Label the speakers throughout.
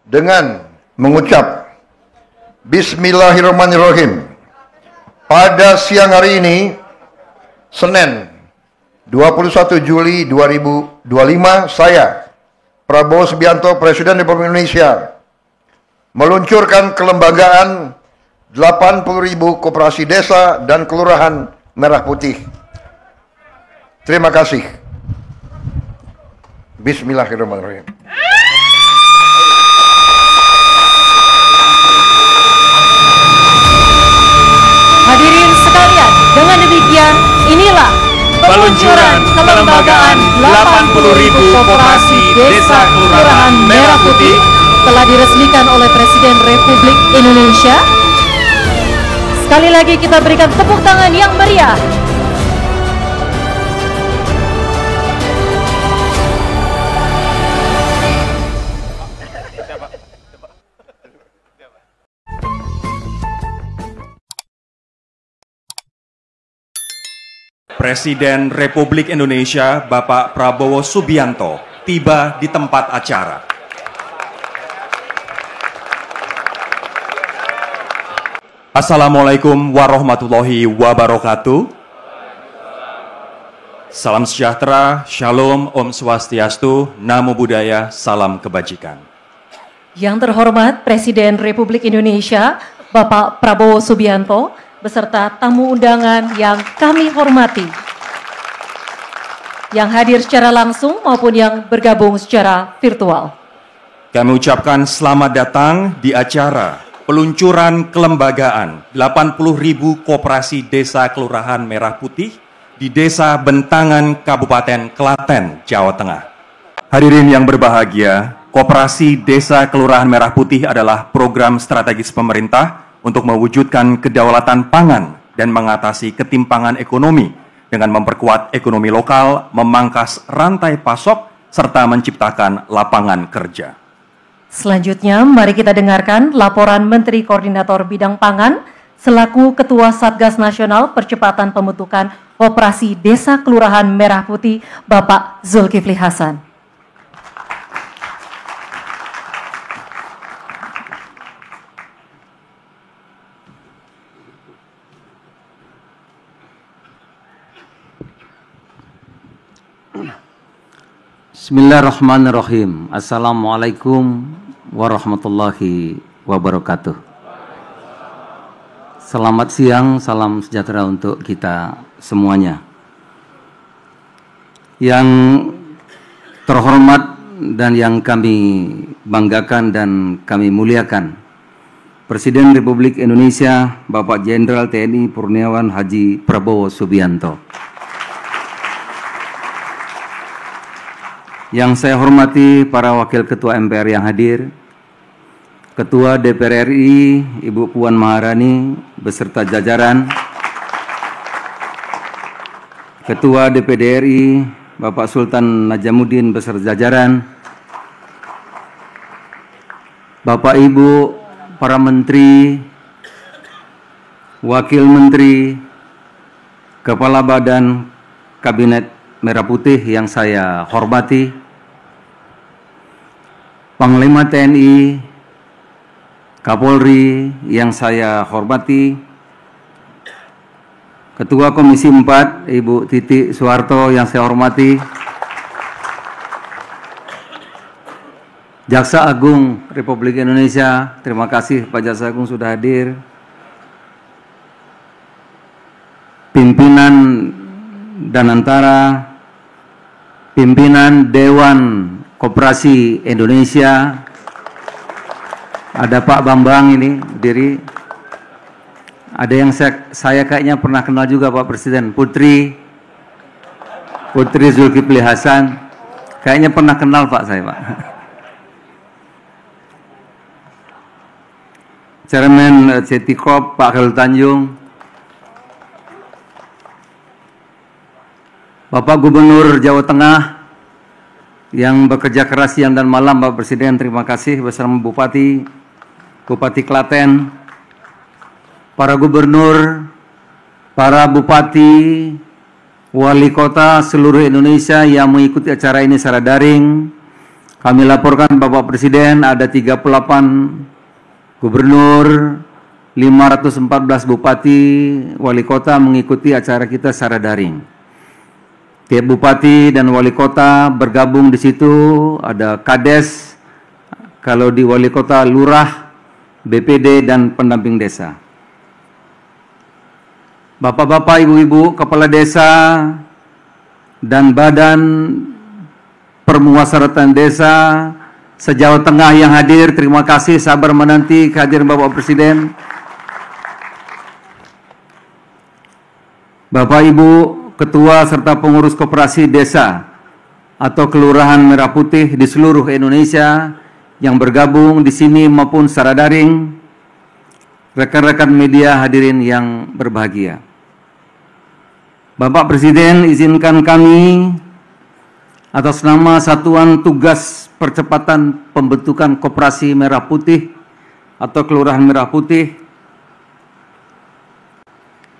Speaker 1: dengan mengucap Bismillahirrahmanirrahim. Pada siang hari ini, Senin 21 Juli 2025, saya, Prabowo Subianto, Presiden Republik Indonesia, meluncurkan kelembagaan 80.000 koperasi desa dan kelurahan Merah Putih. Terima kasih. Bismillahirrahmanirrahim.
Speaker 2: Hadirin sekalian, dengan demikian inilah peluncuran kelembagaan 80.000 koperasi desa kelurahan Merah Putih telah diresmikan oleh Presiden Republik Indonesia. Sekali lagi kita berikan tepuk tangan yang meriah.
Speaker 3: Presiden Republik Indonesia Bapak Prabowo Subianto tiba di tempat acara. Assalamualaikum warahmatullahi wabarakatuh. Salam sejahtera, shalom, om swastiastu, namo buddhaya, salam kebajikan.
Speaker 2: Yang terhormat Presiden Republik Indonesia Bapak Prabowo Subianto beserta tamu undangan yang kami hormati, yang hadir secara langsung maupun yang bergabung secara virtual.
Speaker 3: Kami ucapkan selamat datang di acara peluncuran kelembagaan 80.000 koperasi desa kelurahan Merah Putih di Desa Bentangan, Kabupaten Klaten, Jawa Tengah. Hadirin yang berbahagia, Koperasi Desa Kelurahan Merah Putih adalah program strategis pemerintah untuk mewujudkan kedaulatan pangan dan mengatasi ketimpangan ekonomi dengan memperkuat ekonomi lokal, memangkas rantai pasok, serta menciptakan lapangan kerja.
Speaker 2: Selanjutnya, mari kita dengarkan laporan Menteri Koordinator Bidang Pangan selaku Ketua Satgas Nasional Percepatan Pembentukan Koperasi Desa Kelurahan Merah Putih, Bapak Zulkifli Hasan.
Speaker 4: Bismillahirrahmanirrahim. Assalamualaikum warahmatullahi wabarakatuh. Selamat siang, salam sejahtera untuk kita semuanya. Yang terhormat dan yang kami banggakan dan kami muliakan, Presiden Republik Indonesia Bapak Jenderal TNI Purniawan Haji Prabowo Subianto. Yang saya hormati para Wakil Ketua MPR yang hadir, Ketua DPR RI Ibu Puan Maharani beserta jajaran, Ketua DPD RI Bapak Sultan Najamuddin beserta jajaran, Bapak Ibu para Menteri, Wakil Menteri, Kepala Badan Kabinet Merah Putih yang saya hormati, Panglima TNI, Kapolri yang saya hormati, Ketua Komisi 4 Ibu Titi Soeharto yang saya hormati, Jaksa Agung Republik Indonesia, terima kasih Pak Jaksa Agung sudah hadir, pimpinan dan antara pimpinan Dewan Koperasi Indonesia, ada Pak Bambang ini diri, ada yang saya kayaknya pernah kenal juga Pak Presiden, Putri Zulkifli Hasan, kayaknya pernah kenal Pak saya Pak. Chairman CT Corp Pak Khairul Tanjung, Bapak Gubernur Jawa Tengah yang bekerja keras siang dan malam, Bapak Presiden, terima kasih bersama Bupati Klaten, para gubernur, para bupati, wali kota seluruh Indonesia yang mengikuti acara ini secara daring, Kami laporkan Bapak Presiden ada 38 gubernur, 514 bupati, wali kota mengikuti acara kita secara daring. Tiap bupati dan wali kota bergabung di situ, ada kades, kalau di wali kota lurah, BPD dan pendamping desa. Bapak-bapak, ibu-ibu, kepala desa dan badan permuasyaratan desa se-Jawa Tengah yang hadir, terima kasih sabar menanti kehadiran Bapak Presiden. Bapak Ibu Ketua serta pengurus koperasi desa atau Kelurahan Merah Putih di seluruh Indonesia yang bergabung di sini maupun secara daring, rekan-rekan media hadirin yang berbahagia. Bapak Presiden, izinkan kami atas nama Satuan Tugas Percepatan Pembentukan Koperasi Merah Putih atau Kelurahan Merah Putih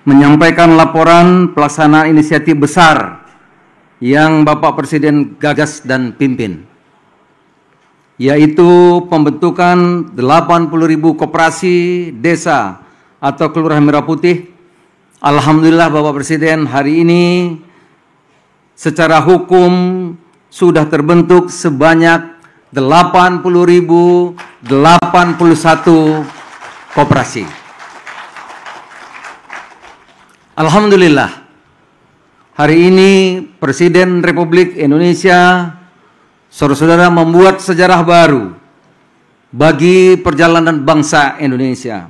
Speaker 4: menyampaikan laporan pelaksanaan inisiatif besar yang Bapak Presiden gagas dan pimpin, yaitu pembentukan 80.000 koperasi desa atau Kelurahan Merah Putih. Alhamdulillah Bapak Presiden, hari ini secara hukum sudah terbentuk sebanyak 80.081 koperasi. Alhamdulillah, hari ini Presiden Republik Indonesia, saudara-saudara, membuat sejarah baru bagi perjalanan bangsa Indonesia.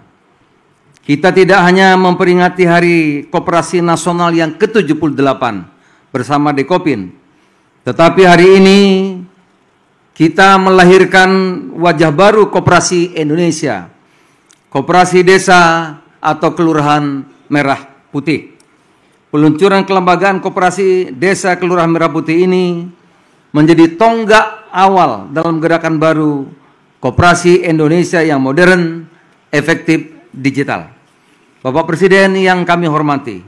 Speaker 4: Kita tidak hanya memperingati Hari Koperasi Nasional yang ke-78 bersama Dekopin, tetapi hari ini kita melahirkan wajah baru koperasi Indonesia, koperasi desa atau Kelurahan Merah Putih. Peluncuran kelembagaan koperasi desa Kelurahan Merah Putih ini menjadi tonggak awal dalam gerakan baru koperasi Indonesia yang modern, efektif, digital. Bapak Presiden yang kami hormati,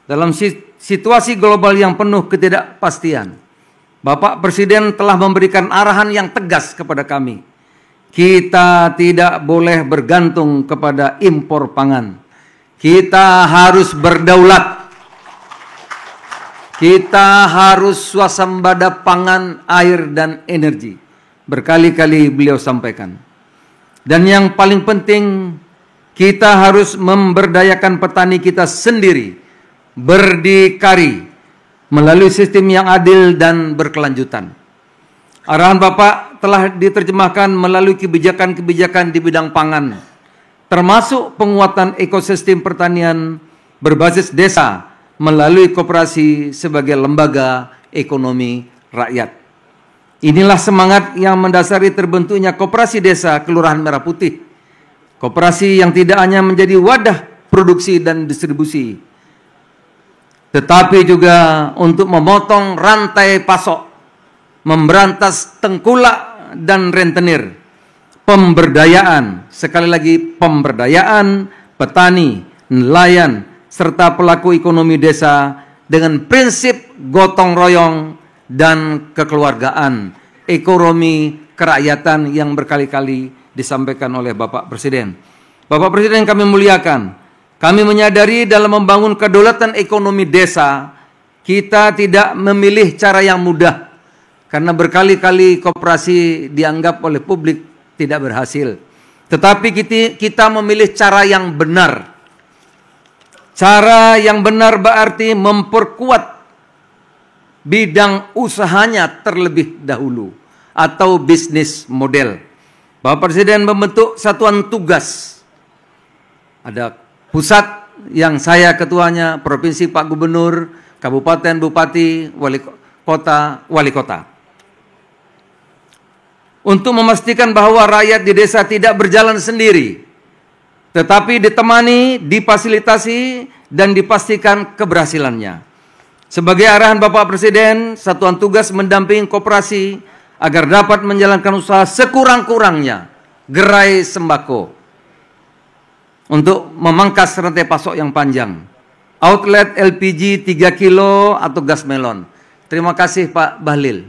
Speaker 4: dalam situasi global yang penuh ketidakpastian, Bapak Presiden telah memberikan arahan yang tegas kepada kami. Kita tidak boleh bergantung kepada impor pangan. Kita harus berdaulat. Kita harus swasembada pangan, air, dan energi. Berkali-kali beliau sampaikan. Dan yang paling penting, kita harus memberdayakan petani kita sendiri, berdikari, melalui sistem yang adil dan berkelanjutan. Arahan Bapak telah diterjemahkan melalui kebijakan-kebijakan di bidang pangan, termasuk penguatan ekosistem pertanian berbasis desa melalui koperasi sebagai lembaga ekonomi rakyat. Inilah semangat yang mendasari terbentuknya Koperasi Desa Kelurahan Merah Putih. Koperasi yang tidak hanya menjadi wadah produksi dan distribusi, tetapi juga untuk memotong rantai pasok, memberantas tengkulak dan rentenir, pemberdayaan, sekali lagi pemberdayaan petani, nelayan, serta pelaku ekonomi desa dengan prinsip gotong royong dan kekeluargaan, ekonomi kerakyatan yang berkali-kali disampaikan oleh Bapak Presiden. Bapak Presiden kami muliakan, kami menyadari dalam membangun kedaulatan ekonomi desa, kita tidak memilih cara yang mudah, karena berkali-kali koperasi dianggap oleh publik tidak berhasil. Tetapi kita memilih cara yang benar. Cara yang benar berarti memperkuat bidang usahanya terlebih dahulu atau bisnis model. Bapak Presiden membentuk satuan tugas. Ada pusat yang saya ketuanya, provinsi Pak Gubernur, kabupaten, bupati, wali kota. Untuk memastikan bahwa rakyat di desa tidak berjalan sendiri, tetapi ditemani, difasilitasi, dan dipastikan keberhasilannya. Sebagai arahan Bapak Presiden, satuan tugas mendampingi koperasi agar dapat menjalankan usaha sekurang-kurangnya gerai sembako untuk memangkas rantai pasok yang panjang. Outlet LPG 3 kilo atau gas melon. Terima kasih Pak Bahlil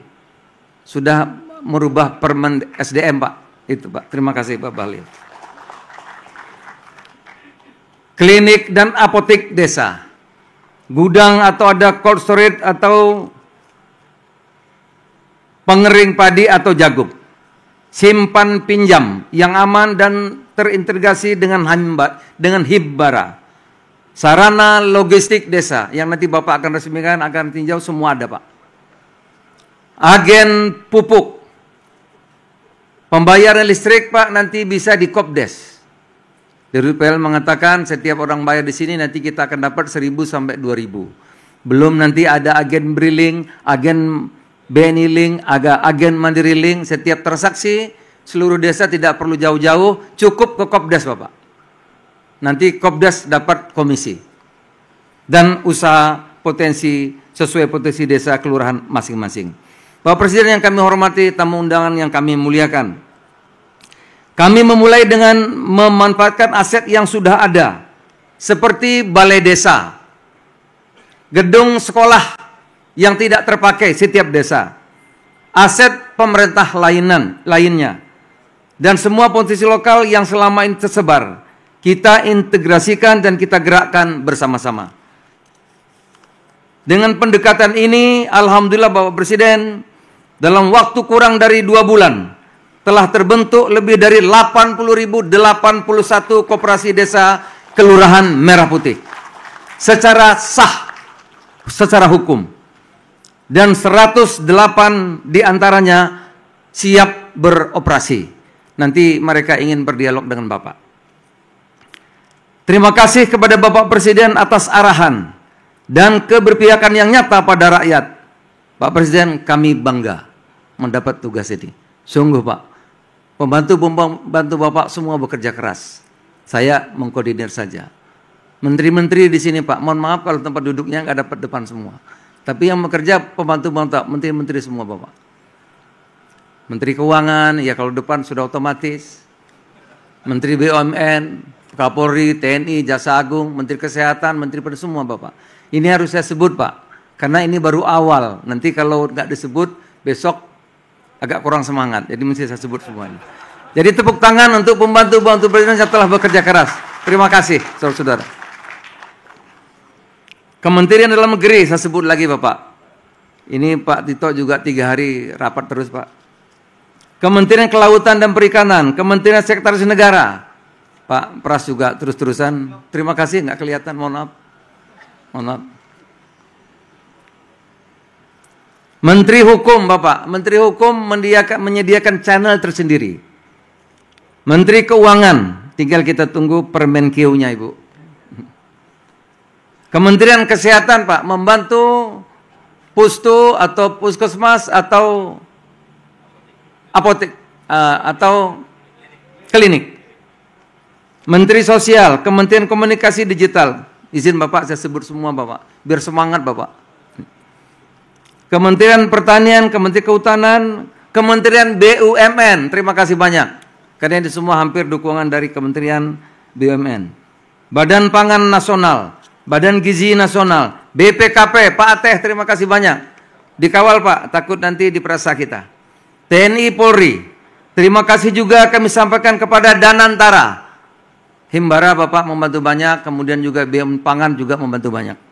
Speaker 4: sudah merubah Permen SDM, Pak. Itu, Pak. Terima kasih, Pak Bahlil. Klinik dan apotek desa. Gudang atau ada cold storage atau pengering padi atau jagung. Simpan pinjam yang aman dan terintegrasi dengan Himbara. Sarana logistik desa yang nanti Bapak akan resmikan, akan tinjau, semua ada, Pak. Agen pupuk. Pembayaran listrik, Pak, nanti bisa di Kopdes. Dirut mengatakan setiap orang bayar di sini nanti kita akan dapat 1.000 sampai 2.000. Belum nanti ada agen Briling, agen BNI Link, agen Mandiri Link. Setiap transaksi seluruh desa tidak perlu jauh-jauh, cukup ke Kopdes, Bapak. Nanti Kopdes dapat komisi. Dan usaha potensi sesuai potensi desa kelurahan masing-masing. Bapak Presiden yang kami hormati, tamu undangan yang kami muliakan. Kami memulai dengan memanfaatkan aset yang sudah ada, seperti balai desa, gedung sekolah yang tidak terpakai setiap desa, aset pemerintah lainnya, dan semua potensi lokal yang selama ini tersebar, kita integrasikan dan kita gerakkan bersama-sama. Dengan pendekatan ini, Alhamdulillah Bapak Presiden, dalam waktu kurang dari 2 bulan, telah terbentuk lebih dari 80.081 koperasi desa Kelurahan Merah Putih secara sah, secara hukum, dan 108 diantaranya siap beroperasi. Nanti mereka ingin berdialog dengan Bapak. Terima kasih kepada Bapak Presiden atas arahan dan keberpihakan yang nyata pada rakyat. Pak Presiden, kami bangga mendapat tugas ini. Sungguh, Pak. Pembantu Bapak semua bekerja keras. Saya mengkoordinir saja. Menteri-menteri di sini, Pak, mohon maaf kalau tempat duduknya nggak dapat depan semua. Tapi yang bekerja pembantu-pembantu, menteri-menteri semua, Bapak. Menteri Keuangan, ya kalau depan sudah otomatis. Menteri BUMN, Kapolri, TNI, Jaksa Agung, Menteri Kesehatan, Menteri pada semua, Bapak. Ini harus saya sebut, Pak, karena ini baru awal. Nanti kalau nggak disebut, besok agak kurang semangat, jadi mesti saya sebut semuanya. Jadi tepuk tangan untuk pembantu-pembantu Presiden yang telah bekerja keras. Terima kasih, saudara-saudara. Kementerian Dalam Negeri, saya sebut lagi, Bapak. Ini Pak Tito juga 3 hari rapat terus, Pak. Kementerian Kelautan dan Perikanan, Kementerian Sekretaris Negara. Pak Pras juga terus-terusan. Terima kasih, nggak kelihatan, mohon maaf. Mohon maaf. Menteri Hukum, Bapak. Menteri Hukum menyediakan channel tersendiri. Menteri Keuangan, tinggal kita tunggu Permenkeu-nya, Ibu. Kementerian Kesehatan, Pak, membantu pustu atau puskesmas atau apotek atau klinik. Menteri Sosial, Kementerian Komunikasi Digital. Izin Bapak, saya sebut semua, Bapak. Biar semangat, Bapak. Kementerian Pertanian, Kementerian Kehutanan, Kementerian BUMN, terima kasih banyak. Karena ini semua hampir dukungan dari Kementerian BUMN. Badan Pangan Nasional, Badan Gizi Nasional, BPKP, Pak Ateh, terima kasih banyak. Dikawal, Pak, takut nanti diperasa kita. TNI Polri, terima kasih juga kami sampaikan kepada Danantara. Himbara, Bapak membantu banyak, kemudian juga BUMN Pangan juga membantu banyak.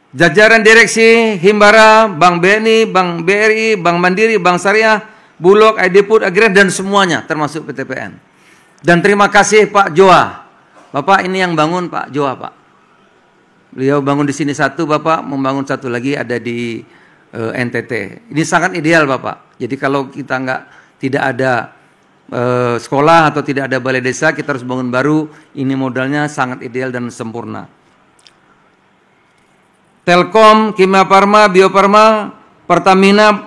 Speaker 4: Jajaran direksi Himbara, Bank BNI, Bank BRI, Bank Mandiri, Bank Syariah, Bulog, IDPUD, Agri, dan semuanya termasuk PTPN. Dan terima kasih Pak Joa. Bapak ini yang bangun Pak Joa, Pak. Beliau bangun di sini satu, Bapak membangun satu lagi ada di NTT. Ini sangat ideal, Bapak. Jadi kalau kita tidak ada sekolah atau tidak ada balai desa, kita harus bangun baru. Ini modalnya sangat ideal dan sempurna. Telkom, Kimia Farma, Bio Farma, Pertamina,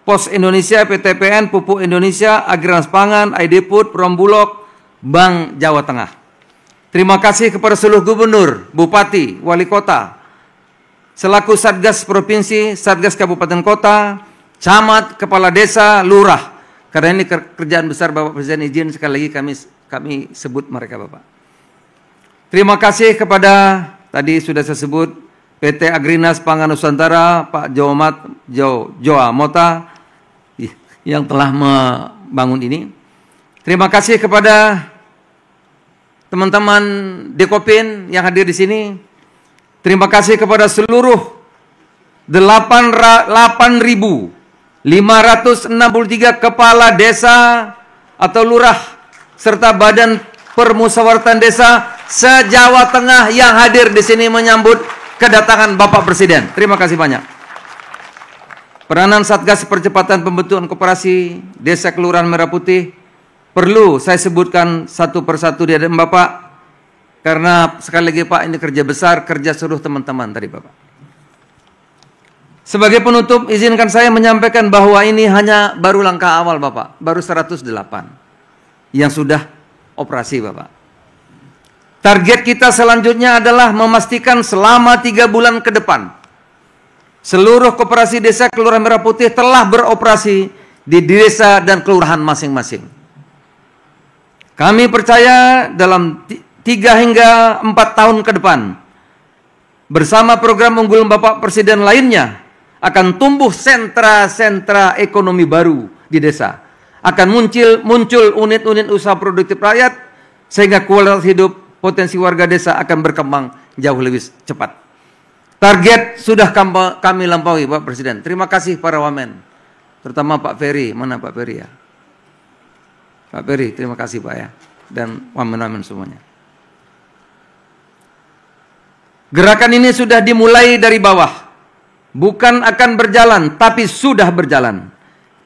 Speaker 4: Pos Indonesia, PTPN, Pupuk Indonesia, Agrans Pangan, IDPUD, Perumbulok, Bank Jawa Tengah. Terima kasih kepada seluruh gubernur, bupati, wali kota, selaku Satgas Provinsi, Satgas Kabupaten Kota, camat, kepala desa, lurah. Karena ini kerjaan besar, Bapak Presiden, izin sekali lagi kami sebut mereka, Bapak. Terima kasih kepada, tadi sudah saya sebut, PT Agrinas Pangan Nusantara, Pak Joa Mota, yang telah membangun ini. Terima kasih kepada teman-teman Dekopin yang hadir di sini. Terima kasih kepada seluruh 8.563 kepala desa atau lurah serta badan permusyawaratan desa se-Jawa Tengah yang hadir di sini menyambut kedatangan Bapak Presiden. Terima kasih banyak. Peranan Satgas Percepatan Pembentukan Koperasi Desa Kelurahan Merah Putih perlu saya sebutkan satu persatu di hadapan Bapak, karena sekali lagi Pak, ini kerja besar, kerja seluruh teman-teman tadi Bapak. Sebagai penutup, izinkan saya menyampaikan bahwa ini hanya baru langkah awal Bapak, baru 108 yang sudah operasi Bapak. Target kita selanjutnya adalah memastikan selama 3 bulan ke depan seluruh koperasi desa Kelurahan Merah Putih telah beroperasi di desa dan kelurahan masing-masing. Kami percaya dalam 3 hingga 4 tahun ke depan, bersama program unggulan Bapak Presiden lainnya, akan tumbuh sentra-sentra ekonomi baru di desa. Akan muncul unit-unit usaha produktif rakyat, sehingga kualitas hidup potensi warga desa akan berkembang jauh lebih cepat. Target sudah kami lampaui Pak Presiden. Terima kasih para wamen, terutama Pak Ferry. Mana Pak Ferry ya? Pak Ferry, terima kasih Pak ya, dan wamen-wamen semuanya. Gerakan ini sudah dimulai dari bawah, bukan akan berjalan, tapi sudah berjalan.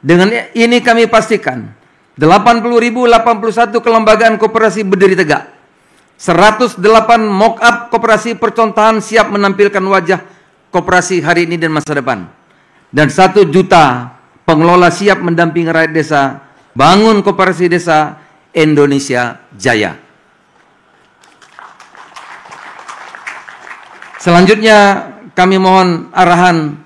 Speaker 4: Dengan ini kami pastikan 80.081 kelembagaan koperasi berdiri tegak, 108 mock-up koperasi percontohan siap menampilkan wajah koperasi hari ini dan masa depan, dan 1 juta pengelola siap mendampingi rakyat desa bangun koperasi desa Indonesia Jaya. Selanjutnya kami mohon arahan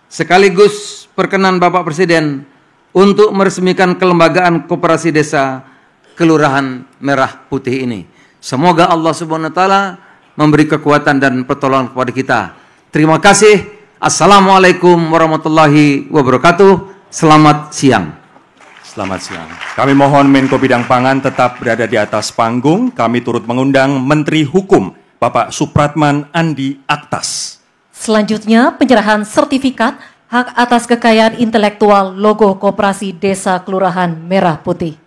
Speaker 4: sekaligus perkenan Bapak Presiden untuk meresmikan kelembagaan koperasi desa Kelurahan Merah Putih ini. Semoga Allah Subhanahu wa taala memberi kekuatan dan pertolongan kepada kita. Terima kasih. Assalamualaikum warahmatullahi wabarakatuh. Selamat siang.
Speaker 3: Selamat siang. Kami mohon Menko Bidang Pangan tetap berada di atas panggung. Kami turut mengundang Menteri Hukum, Bapak Supratman Andi Aktas.
Speaker 2: Selanjutnya, penyerahan sertifikat hak atas kekayaan intelektual logo Koperasi Desa Kelurahan Merah Putih.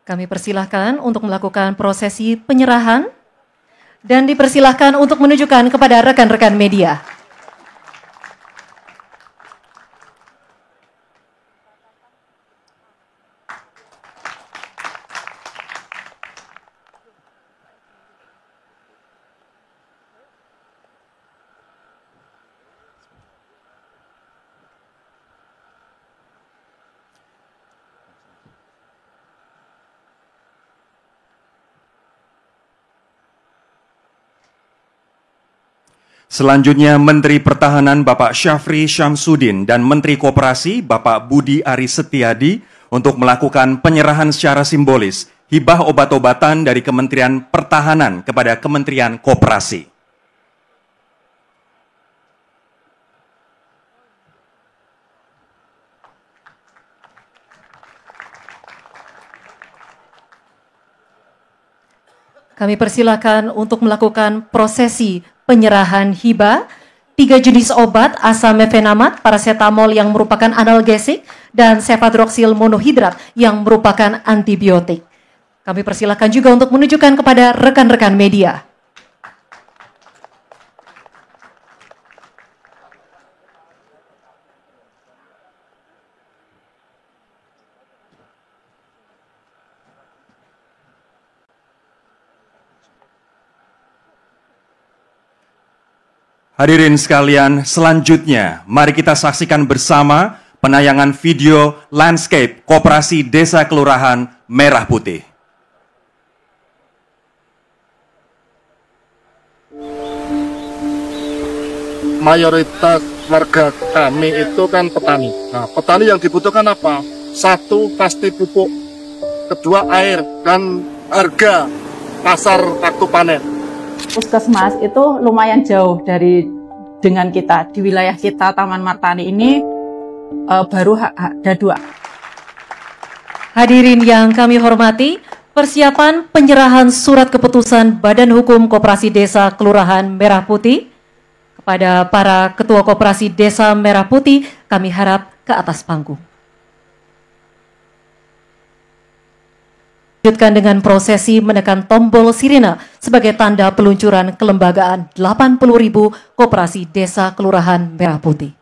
Speaker 2: Kami persilahkan untuk melakukan prosesi penyerahan dan dipersilahkan untuk menunjukkan kepada rekan-rekan media.
Speaker 3: Selanjutnya Menteri Pertahanan Bapak Syafri Syamsuddin dan Menteri Koperasi Bapak Budi Aris Setiadi untuk melakukan penyerahan secara simbolis hibah obat-obatan dari Kementerian Pertahanan kepada Kementerian Koperasi.
Speaker 2: Kami persilakan untuk melakukan prosesi penyerahan hibah 3 jenis obat asamefenamat, paracetamol yang merupakan analgesik, dan cefadroxil monohidrat yang merupakan antibiotik. Kami persilakan juga untuk menunjukkan kepada rekan-rekan media.
Speaker 3: Hadirin sekalian, selanjutnya mari kita saksikan bersama penayangan video landscape Koperasi Desa Kelurahan Merah Putih.
Speaker 5: Mayoritas warga kami itu kan petani. Nah, petani yang dibutuhkan apa? 1, pasti pupuk. 2, air dan harga pasar waktu panen.
Speaker 6: puskesmas itu lumayan jauh dengan kita. Di wilayah kita Taman Martani ini baru ada 2.
Speaker 2: Hadirin yang kami hormati, persiapan penyerahan surat keputusan Badan Hukum Koperasi Desa Kelurahan Merah Putih kepada para Ketua Koperasi Desa Merah Putih, kami harap ke atas panggung. Lanjutkan dengan prosesi menekan tombol sirine sebagai tanda peluncuran kelembagaan 80.000 Koperasi Desa Kelurahan Merah Putih.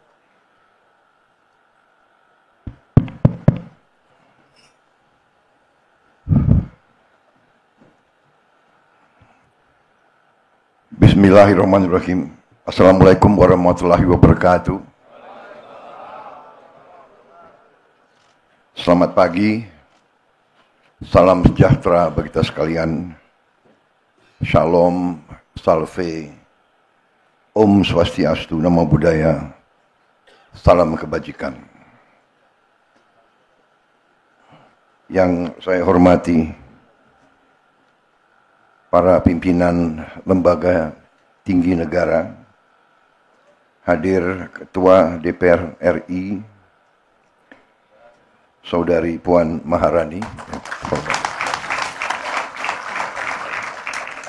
Speaker 1: Bismillahirrahmanirrahim. Assalamualaikum warahmatullahi wabarakatuh. Selamat pagi. Salam sejahtera bagi kita sekalian. Shalom, salve, Om Swastiastu, Namo Buddhaya. Salam kebajikan. Yang saya hormati para pimpinan lembaga tinggi negara, hadir Ketua DPR RI, Saudari Puan Maharani,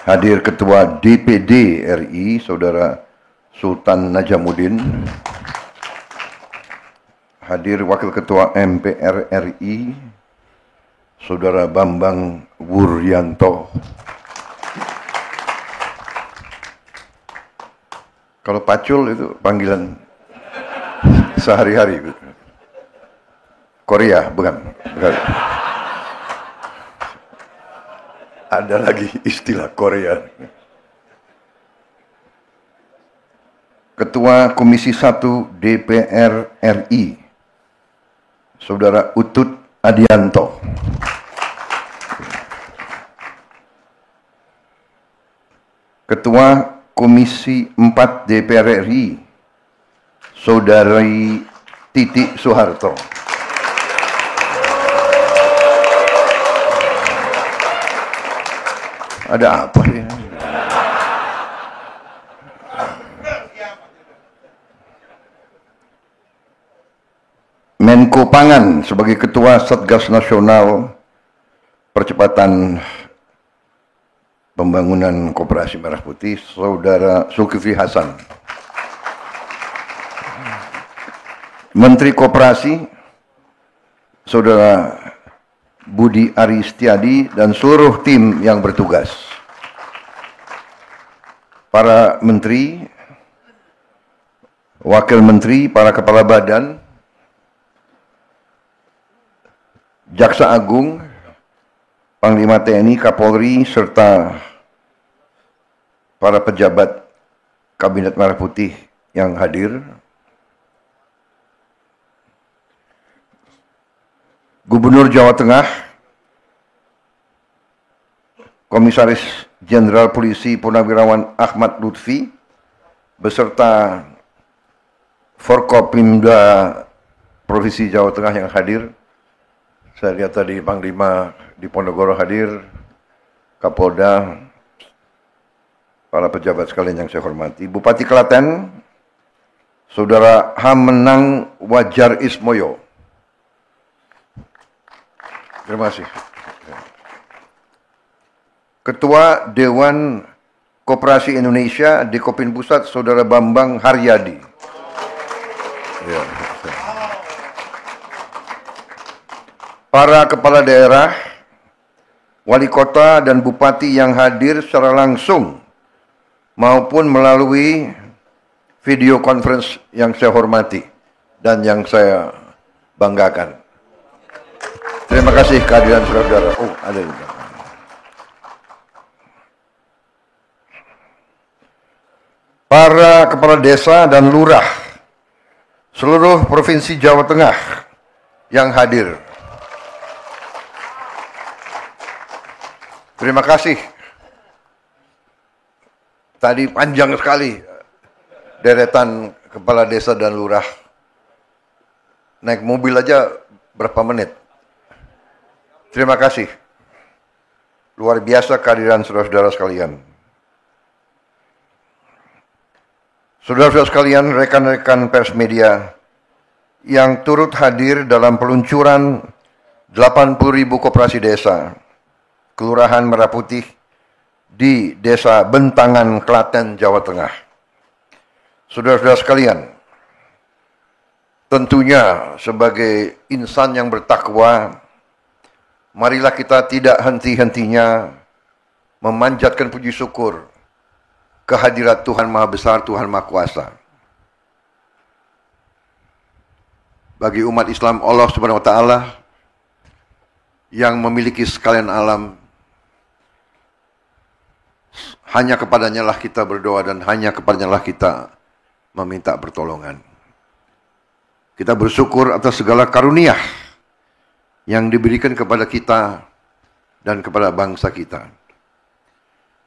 Speaker 1: hadir Ketua DPD RI, Saudara Sultan Najamuddin, hadir Wakil Ketua MPR RI, Saudara Bambang Wuryanto. Kalau pacul itu panggilan sehari-hari. Korea, bukan. Ada lagi istilah Korea. Ketua Komisi 1 DPR RI, Saudara Utut Adianto. Ketua Komisi 4 DPR RI, Saudari Titi Soeharto. Ada apa ya? Menko Pangan sebagai Ketua Satgas Nasional Percepatan Pembangunan Koperasi Merah Putih, Saudara Zulkifli Hasan. Menteri Koperasi, Saudara Budi Ari Setiadi dan seluruh tim yang bertugas. Para menteri, wakil menteri, para kepala badan, Jaksa Agung, Panglima TNI, Kapolri, serta para pejabat Kabinet Merah Putih yang hadir, Gubernur Jawa Tengah, Komisaris Jenderal Polisi Purnawirawan Ahmad Lutfi, beserta Forkopimda Provinsi Jawa Tengah yang hadir. Saya lihat tadi Panglima di Ponorogo hadir, Kapolda, para pejabat sekalian yang saya hormati, Bupati Klaten, Saudara Hamenang Wajar Ismoyo. Terima kasih. Ketua Dewan Koperasi Indonesia Dekopin Pusat, Saudara Bambang Haryadi. Ya. Para kepala daerah, wali kota dan bupati yang hadir secara langsung maupun melalui video conference yang saya hormati dan yang saya banggakan. Terima kasih kehadiran saudara-saudara. Oh, ada juga. Para kepala desa dan lurah seluruh Provinsi Jawa Tengah yang hadir. Terima kasih. Tadi panjang sekali deretan kepala desa dan lurah. Naik mobil aja berapa menit. Terima kasih. Luar biasa kehadiran saudara-saudara sekalian. Saudara-saudara sekalian, rekan-rekan pers media yang turut hadir dalam peluncuran 80.000 koperasi desa Kelurahan Merah Putih di Desa Bentangan, Klaten, Jawa Tengah. Saudara-saudara sekalian, tentunya sebagai insan yang bertakwa, marilah kita tidak henti-hentinya memanjatkan puji syukur kehadirat Tuhan Maha Besar, Tuhan Maha Kuasa. Bagi umat Islam, Allah Subhanahu wa Ta'ala yang memiliki sekalian alam, hanya kepadanya lah kita berdoa dan hanya kepadanya lah kita meminta pertolongan. Kita bersyukur atas segala karunia yang diberikan kepada kita dan kepada bangsa kita.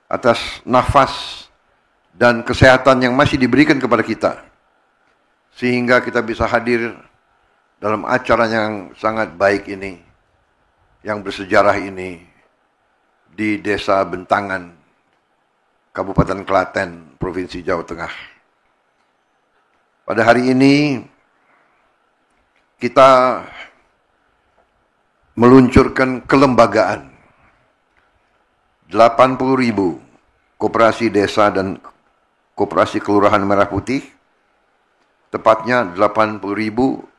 Speaker 1: Atas nafas dan kesehatan yang masih diberikan kepada kita, sehingga kita bisa hadir dalam acara yang sangat baik ini, yang bersejarah ini, di Desa Bentangan, Kabupaten Klaten, Provinsi Jawa Tengah. Pada hari ini, kita meluncurkan kelembagaan 80.000 koperasi desa dan koperasi Kelurahan Merah Putih, tepatnya 80.081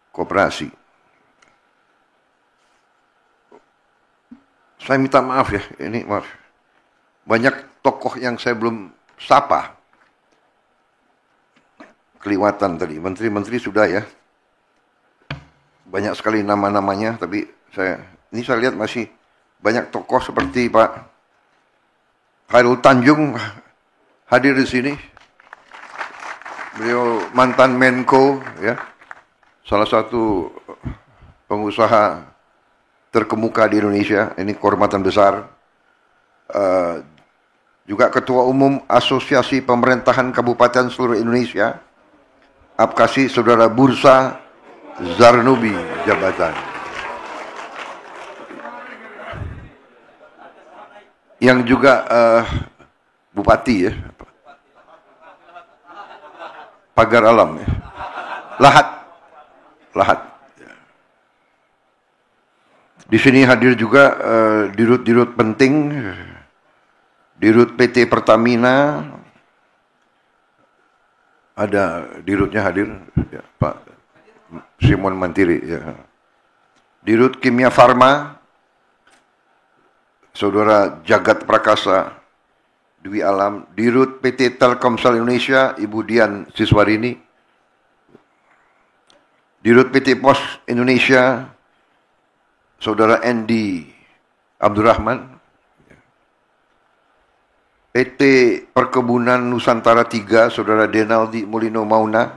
Speaker 1: koperasi. Saya minta maaf ya, ini maaf. Banyak tokoh yang saya belum sapa. Keliwatan tadi, menteri-menteri sudah ya. Banyak sekali nama-namanya, tapi saya lihat masih banyak tokoh seperti Pak Khairul Tanjung hadir di sini. Beliau mantan Menko, ya, salah satu pengusaha terkemuka di Indonesia. Ini kehormatan besar. Juga Ketua Umum Asosiasi Pemerintahan Kabupaten seluruh Indonesia, Apkasi Saudara Bursa Zarnubi Jabatan. Yang juga Bupati ya, Pagar Alam ya, Lahat. Di sini hadir juga dirut-dirut penting, dirut PT Pertamina, ada dirutnya hadir, ya, Pak Simon Mantiri, ya. Dirut Kimia Farma, Saudara Jagat Prakasa Dwi Alam. Dirut PT Telkomsel Indonesia, Ibu Dian Siswarini. Dirut PT Pos Indonesia, Saudara Endi Abdurrahman. PT Perkebunan Nusantara 3, Saudara Denaldi Mulino Mauna.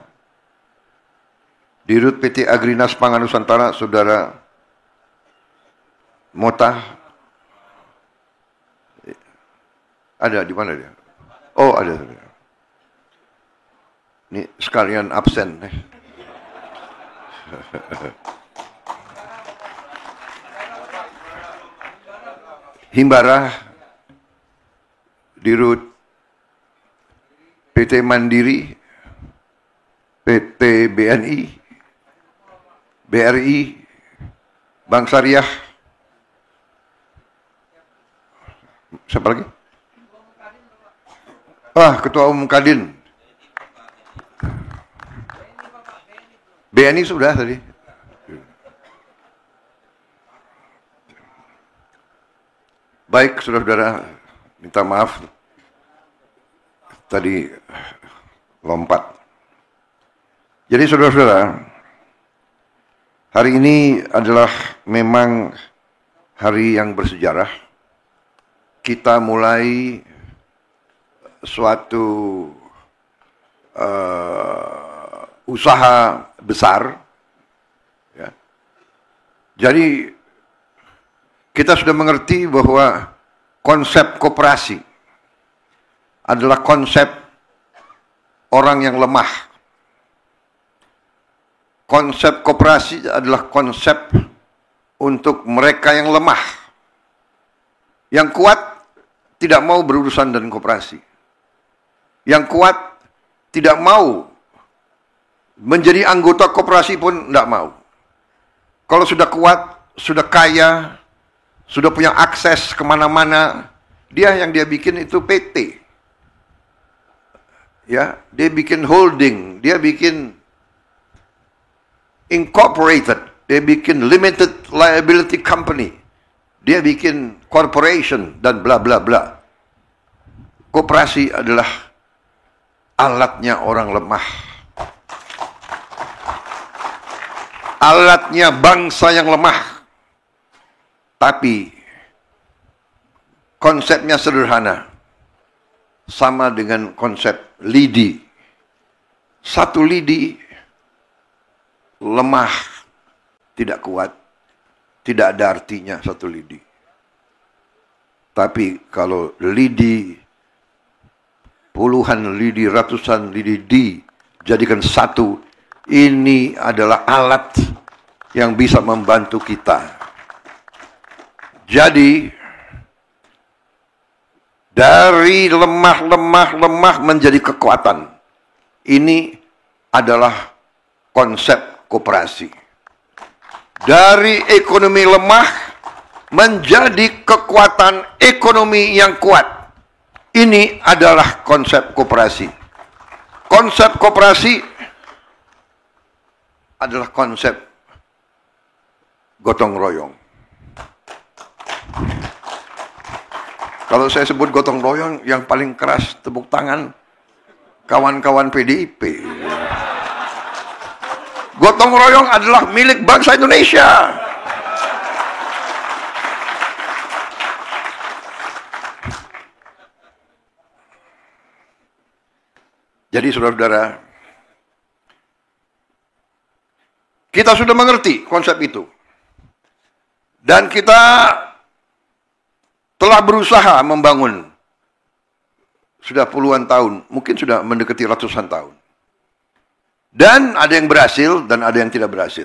Speaker 1: Dirut PT Agrinas Pangan Nusantara, Saudara Mota. Ada di mana dia? Oh, ada. Ini sekalian absen. Himbara, Dirut PT Mandiri, PT BNI, BRI, Bank Syariah. Siapa lagi? Ketua Umum Kadin. BNI sudah tadi. Baik, saudara-saudara, minta maaf tadi lompat. Jadi saudara-saudara, hari ini adalah memang hari yang bersejarah. Kita mulai suatu usaha besar, ya. Jadi kita sudah mengerti bahwa konsep koperasi adalah konsep orang yang lemah. Konsep koperasi adalah konsep untuk mereka yang lemah. Yang kuat tidak mau berurusan dengan koperasi. Yang kuat tidak mau menjadi anggota koperasi pun tidak mau. Kalau sudah kuat, sudah kaya, sudah punya akses kemana-mana, dia bikin itu PT. Ya, dia bikin holding, dia bikin incorporated, dia bikin limited liability company, dia bikin corporation dan bla bla bla. Koperasi adalah alatnya orang lemah, alatnya bangsa yang lemah. Tapi konsepnya sederhana, sama dengan konsep lidi. Satu lidi lemah, tidak kuat, tidak ada artinya satu lidi. Tapi kalau lidi, puluhan lidi, ratusan lidi dijadikan satu, ini adalah alat yang bisa membantu kita. Jadi dari lemah menjadi kekuatan. Ini adalah konsep koperasi. Dari ekonomi lemah menjadi kekuatan ekonomi yang kuat. Ini adalah konsep koperasi. Konsep koperasi adalah konsep gotong royong. Kalau saya sebut gotong royong, yang paling keras tepuk tangan kawan-kawan PDIP. Gotong royong adalah milik bangsa Indonesia. Jadi saudara-saudara, kita sudah mengerti konsep itu. Dan kita telah berusaha membangun sudah puluhan tahun, mungkin sudah mendekati ratusan tahun. Dan ada yang berhasil dan ada yang tidak berhasil.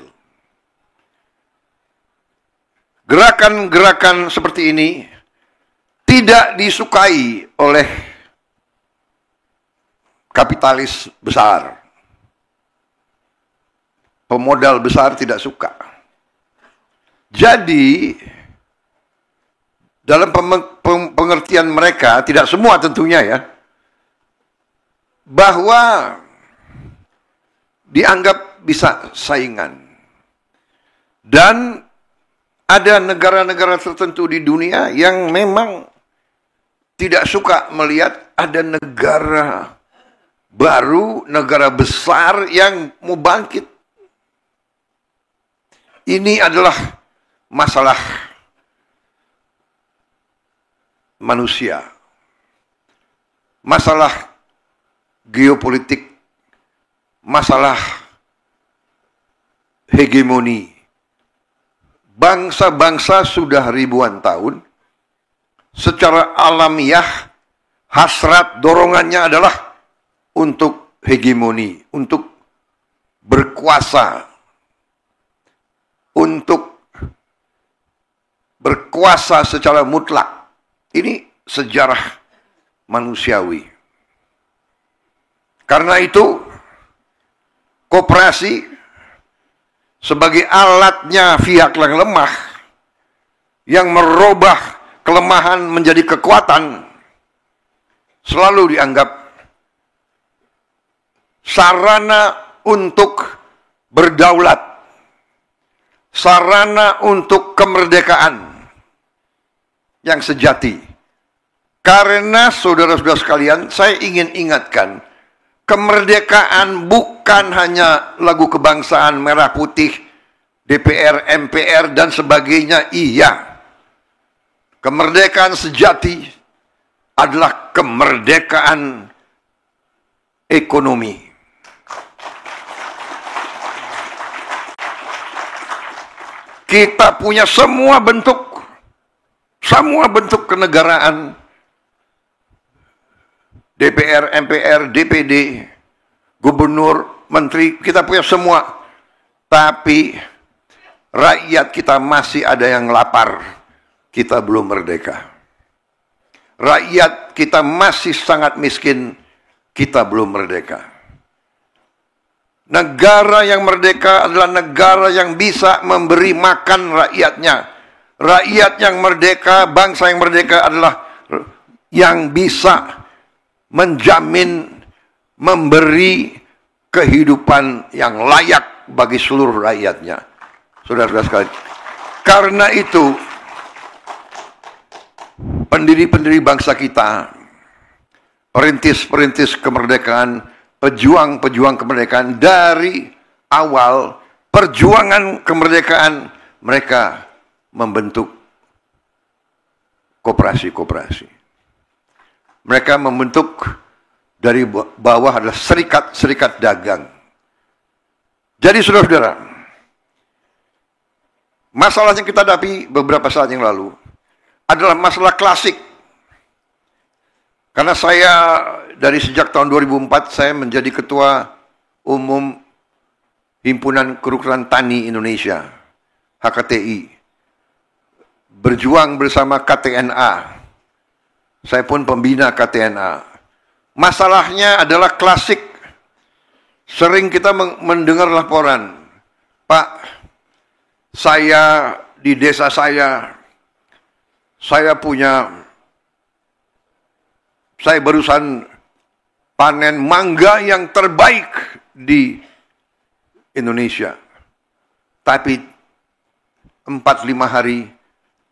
Speaker 1: Gerakan-gerakan seperti ini tidak disukai oleh kapitalis besar. Pemodal besar tidak suka. Jadi dalam pengertian mereka, tidak semua tentunya ya, bahwa dianggap bisa saingan. Dan ada negara-negara tertentu di dunia yang memang tidak suka melihat ada negara baru, negara besar yang mau bangkit. Ini adalah masalah manusia, masalah geopolitik, masalah hegemoni. Bangsa-bangsa sudah ribuan tahun secara alamiah hasrat dorongannya adalah untuk hegemoni, untuk berkuasa, untuk berkuasa secara mutlak. Ini sejarah manusiawi. Karena itu, koperasi sebagai alatnya pihak yang lemah, yang merubah kelemahan menjadi kekuatan, selalu dianggap sarana untuk berdaulat, sarana untuk kemerdekaan yang sejati. Karena saudara-saudara sekalian, saya ingin ingatkan, kemerdekaan bukan hanya lagu kebangsaan merah putih, DPR, MPR, dan sebagainya. Iya, kemerdekaan sejati adalah kemerdekaan ekonomi. Kita punya semua bentuk kenegaraan, DPR, MPR, DPD, gubernur, menteri, kita punya semua. Tapi rakyat kita masih ada yang lapar. Kita belum merdeka. rakyat kita masih sangat miskin, kita belum merdeka. Negara yang merdeka adalah negara yang bisa memberi makan rakyatnya. Rakyat yang merdeka, bangsa yang merdeka adalah yang bisa menjamin, memberi kehidupan yang layak bagi seluruh rakyatnya. Saudara-saudara sekalian, karena itu pendiri-pendiri bangsa kita, perintis-perintis kemerdekaan, pejuang-pejuang kemerdekaan, dari awal perjuangan kemerdekaan mereka membentuk koperasi-koperasi. Mereka membentuk dari bawah adalah serikat-serikat dagang. Jadi saudara-saudara, masalah yang kita hadapi beberapa saat yang lalu adalah masalah klasik. Karena saya dari sejak tahun 2004 saya menjadi ketua umum Himpunan Kerukunan Tani Indonesia, HKTI. Berjuang bersama KTNA. Saya pun pembina KTNA. Masalahnya adalah klasik. Sering kita mendengar laporan, Pak, saya di desa saya barusan panen mangga yang terbaik di Indonesia. Tapi 4-5 hari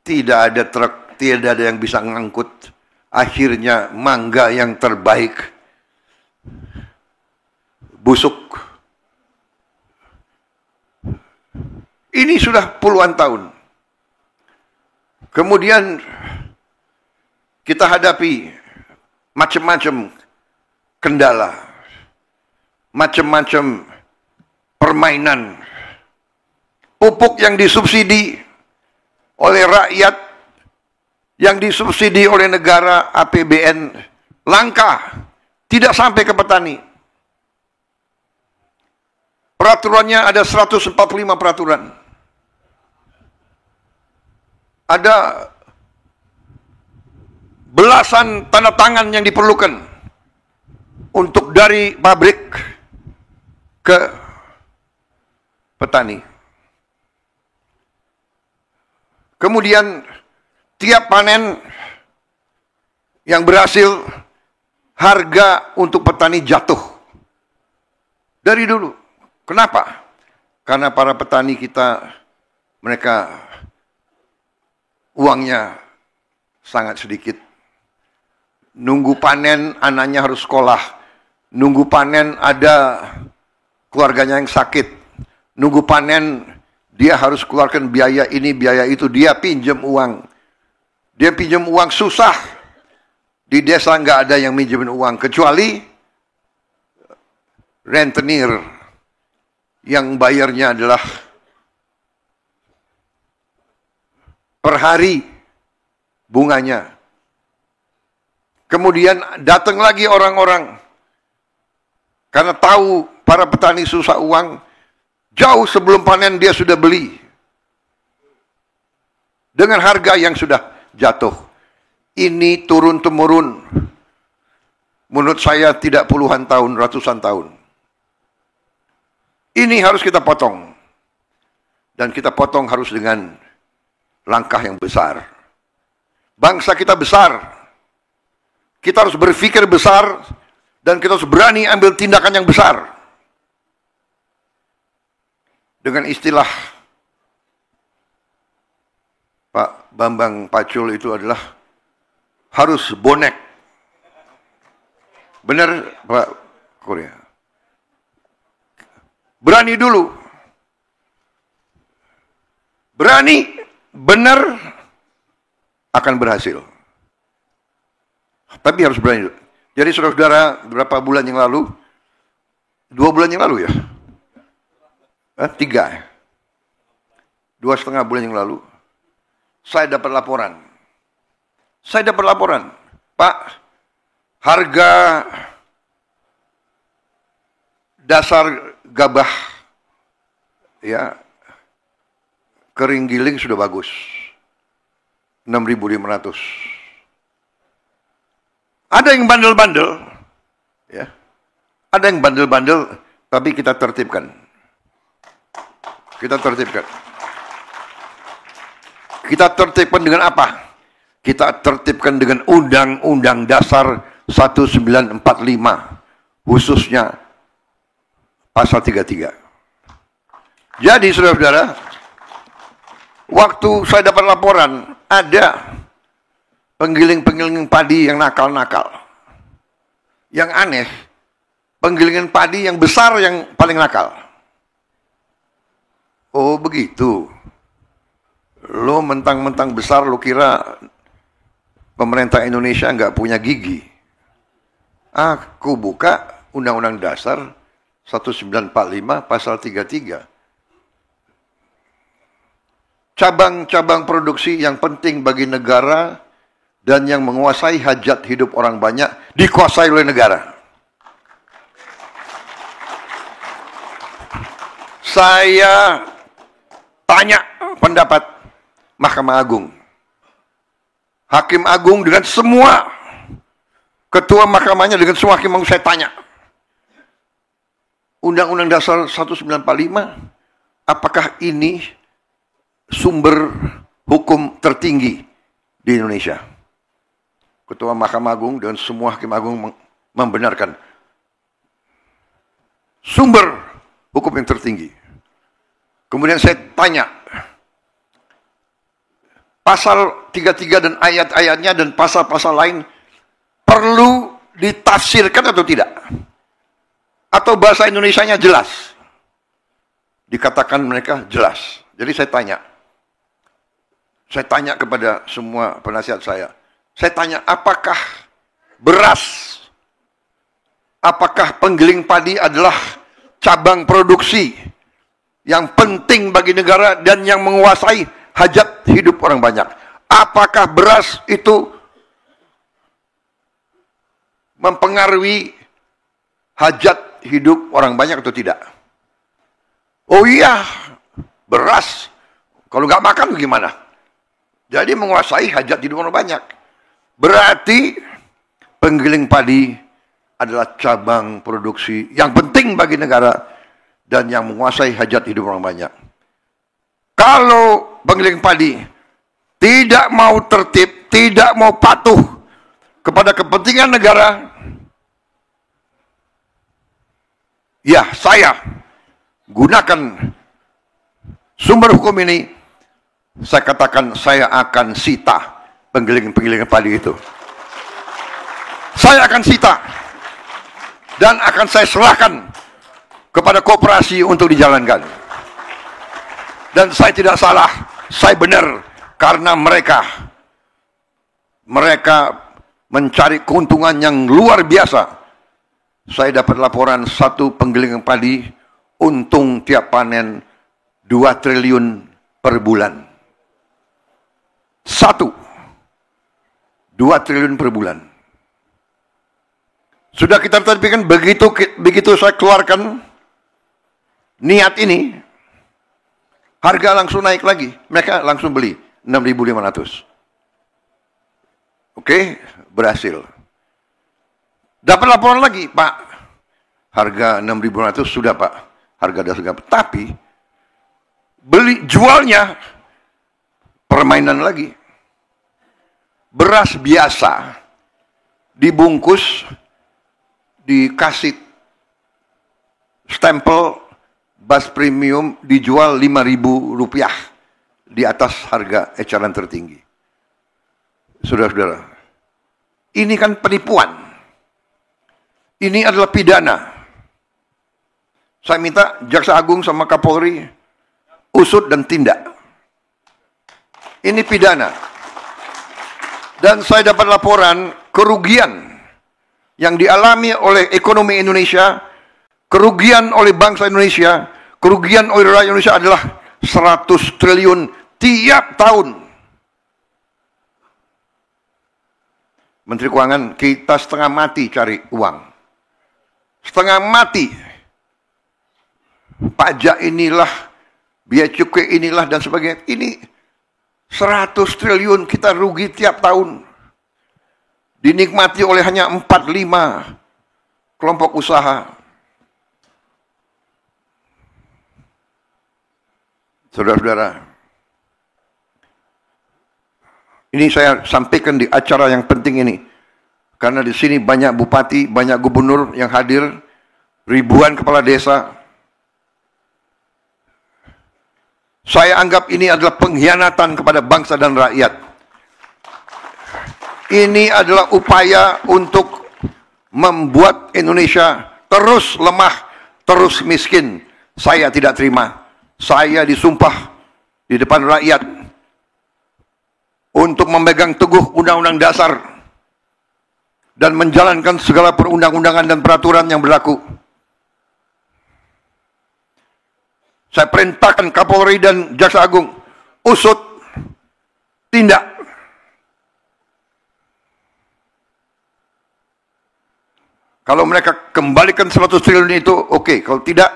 Speaker 1: tidak ada truk, tidak ada yang bisa ngangkut. Akhirnya mangga yang terbaik busuk. Ini sudah puluhan tahun. Kemudian kita hadapi macam-macam kendala, macam-macam permainan. Pupuk yang disubsidi oleh rakyat, yang disubsidi oleh negara, APBN, langka, tidak sampai ke petani. Peraturannya ada 145 peraturan. Ada belasan tanda tangan yang diperlukan untuk dari pabrik ke petani. Kemudian tiap panen yang berhasil, harga untuk petani jatuh. Dari dulu. Kenapa? Karena para petani kita, mereka uangnya sangat sedikit. Nunggu panen, anaknya harus sekolah. Nunggu panen, ada keluarganya yang sakit. Nunggu panen, dia harus keluarkan biaya ini, biaya itu. Dia pinjam uang. Dia pinjam uang susah. Di desa nggak ada yang minjemin uang. Kecuali rentenir yang bayarnya adalah per hari bunganya. Kemudian datang lagi orang-orang. Karena tahu para petani susah uang. Jauh sebelum panen dia sudah beli. Dengan harga yang sudah jatuh. Ini turun-temurun. Menurut saya tidak puluhan tahun, ratusan tahun. Ini harus kita potong. Dan kita potong harus dengan langkah yang besar. Bangsa kita besar. Kita harus berpikir besar. Dan kita harus berani ambil tindakan yang besar. Dengan istilah Pak Bambang Pacul itu adalah harus bonek. Benar Pak Korea? Berani dulu. Berani, benar, akan berhasil. Tapi harus berani dulu. Jadi saudara-saudara, beberapa bulan yang lalu, 2 bulan yang lalu ya? 3 ya? 2,5 bulan yang lalu, saya dapat laporan. Pak, harga dasar gabah ya kering giling sudah bagus. 6.500. Ada yang bandel-bandel, ya. Ada yang bandel-bandel, tapi kita tertibkan. Kita tertibkan. Kita tertibkan dengan apa? Kita tertibkan dengan Undang-Undang Dasar 1945, khususnya pasal 33. Jadi, saudara-saudara, waktu saya dapat laporan, ada penggiling-penggiling padi yang nakal-nakal. Yang aneh, penggilingan padi yang besar yang paling nakal. Oh, begitu. Lo mentang-mentang besar, lo kira pemerintah Indonesia nggak punya gigi. Aku buka Undang-Undang Dasar 1945 pasal 33. Cabang-cabang produksi yang penting bagi negara dan yang menguasai hajat hidup orang banyak dikuasai oleh negara. Saya tanya pendapat Mahkamah Agung. Hakim Agung dengan semua ketua mahkamahnya, dengan semua hakim agung saya tanya. Undang-Undang Dasar 1945, apakah ini sumber hukum tertinggi di Indonesia? Ketua Mahkamah Agung dan semua hakim agung membenarkan sumber hukum yang tertinggi. Kemudian saya tanya, pasal 33 dan ayat-ayatnya dan pasal-pasal lain perlu ditafsirkan atau tidak? Atau bahasa Indonesianya jelas? Dikatakan mereka jelas. Jadi saya tanya kepada semua penasihat saya tanya, apakah beras, apakah penggiling padi adalah cabang produksi yang penting bagi negara dan yang menguasai hajat hidup orang banyak? Apakah beras itu mempengaruhi hajat hidup orang banyak atau tidak? Oh iya, beras. Kalau nggak makan gimana? Jadi menguasai hajat hidup orang banyak. Berarti penggiling padi adalah cabang produksi yang penting bagi negara dan yang menguasai hajat hidup orang banyak. Kalau penggiling padi tidak mau tertib, tidak mau patuh kepada kepentingan negara, ya saya gunakan sumber hukum ini, saya katakan saya akan sita penggiling-penggiling padi itu. Saya akan sita dan akan saya serahkan kepada koperasi untuk dijalankan. Dan saya tidak salah, saya benar, karena mereka mencari keuntungan yang luar biasa. Saya dapat laporan satu penggilingan padi untung tiap panen 2 triliun per bulan. 2 triliun per bulan. Sudah kita terpikirkan, begitu saya keluarkan niat ini, harga langsung naik lagi. Mereka langsung beli 6.500. Oke, berhasil. Dapat laporan lagi, Pak. Harga 6.500 sudah, Pak. Harga dasar. Tapi jualnya permainan lagi. Beras biasa dibungkus, dikasih stempel Bas Premium, dijual Rp5.000 di atas harga eceran tertinggi. Saudara-saudara, ini kan penipuan. Ini adalah pidana. Saya minta Jaksa Agung sama Kapolri usut dan tindak. Ini pidana. Dan saya dapat laporan kerugian yang dialami oleh ekonomi Indonesia, kerugian oleh bangsa Indonesia, kerugian oleh rakyat Indonesia adalah 100 triliun tiap tahun. Menteri Keuangan, kita setengah mati cari uang. Setengah mati. Pajak inilah, biaya cukai inilah, dan sebagainya. Ini 100 triliun kita rugi tiap tahun. dinikmati oleh hanya 4-5 kelompok usaha. Saudara-saudara, ini saya sampaikan di acara yang penting ini, karena di sini banyak bupati, banyak gubernur yang hadir, ribuan kepala desa. Saya anggap ini adalah pengkhianatan kepada bangsa dan rakyat. Ini adalah upaya untuk membuat Indonesia terus lemah, terus miskin. Saya tidak terima. Saya disumpah di depan rakyat untuk memegang teguh Undang-Undang Dasar dan menjalankan segala perundang-undangan dan peraturan yang berlaku. Saya perintahkan Kapolri dan Jaksa Agung, usut, tindak. Kalau mereka kembalikan 100 triliun itu, oke. Kalau tidak,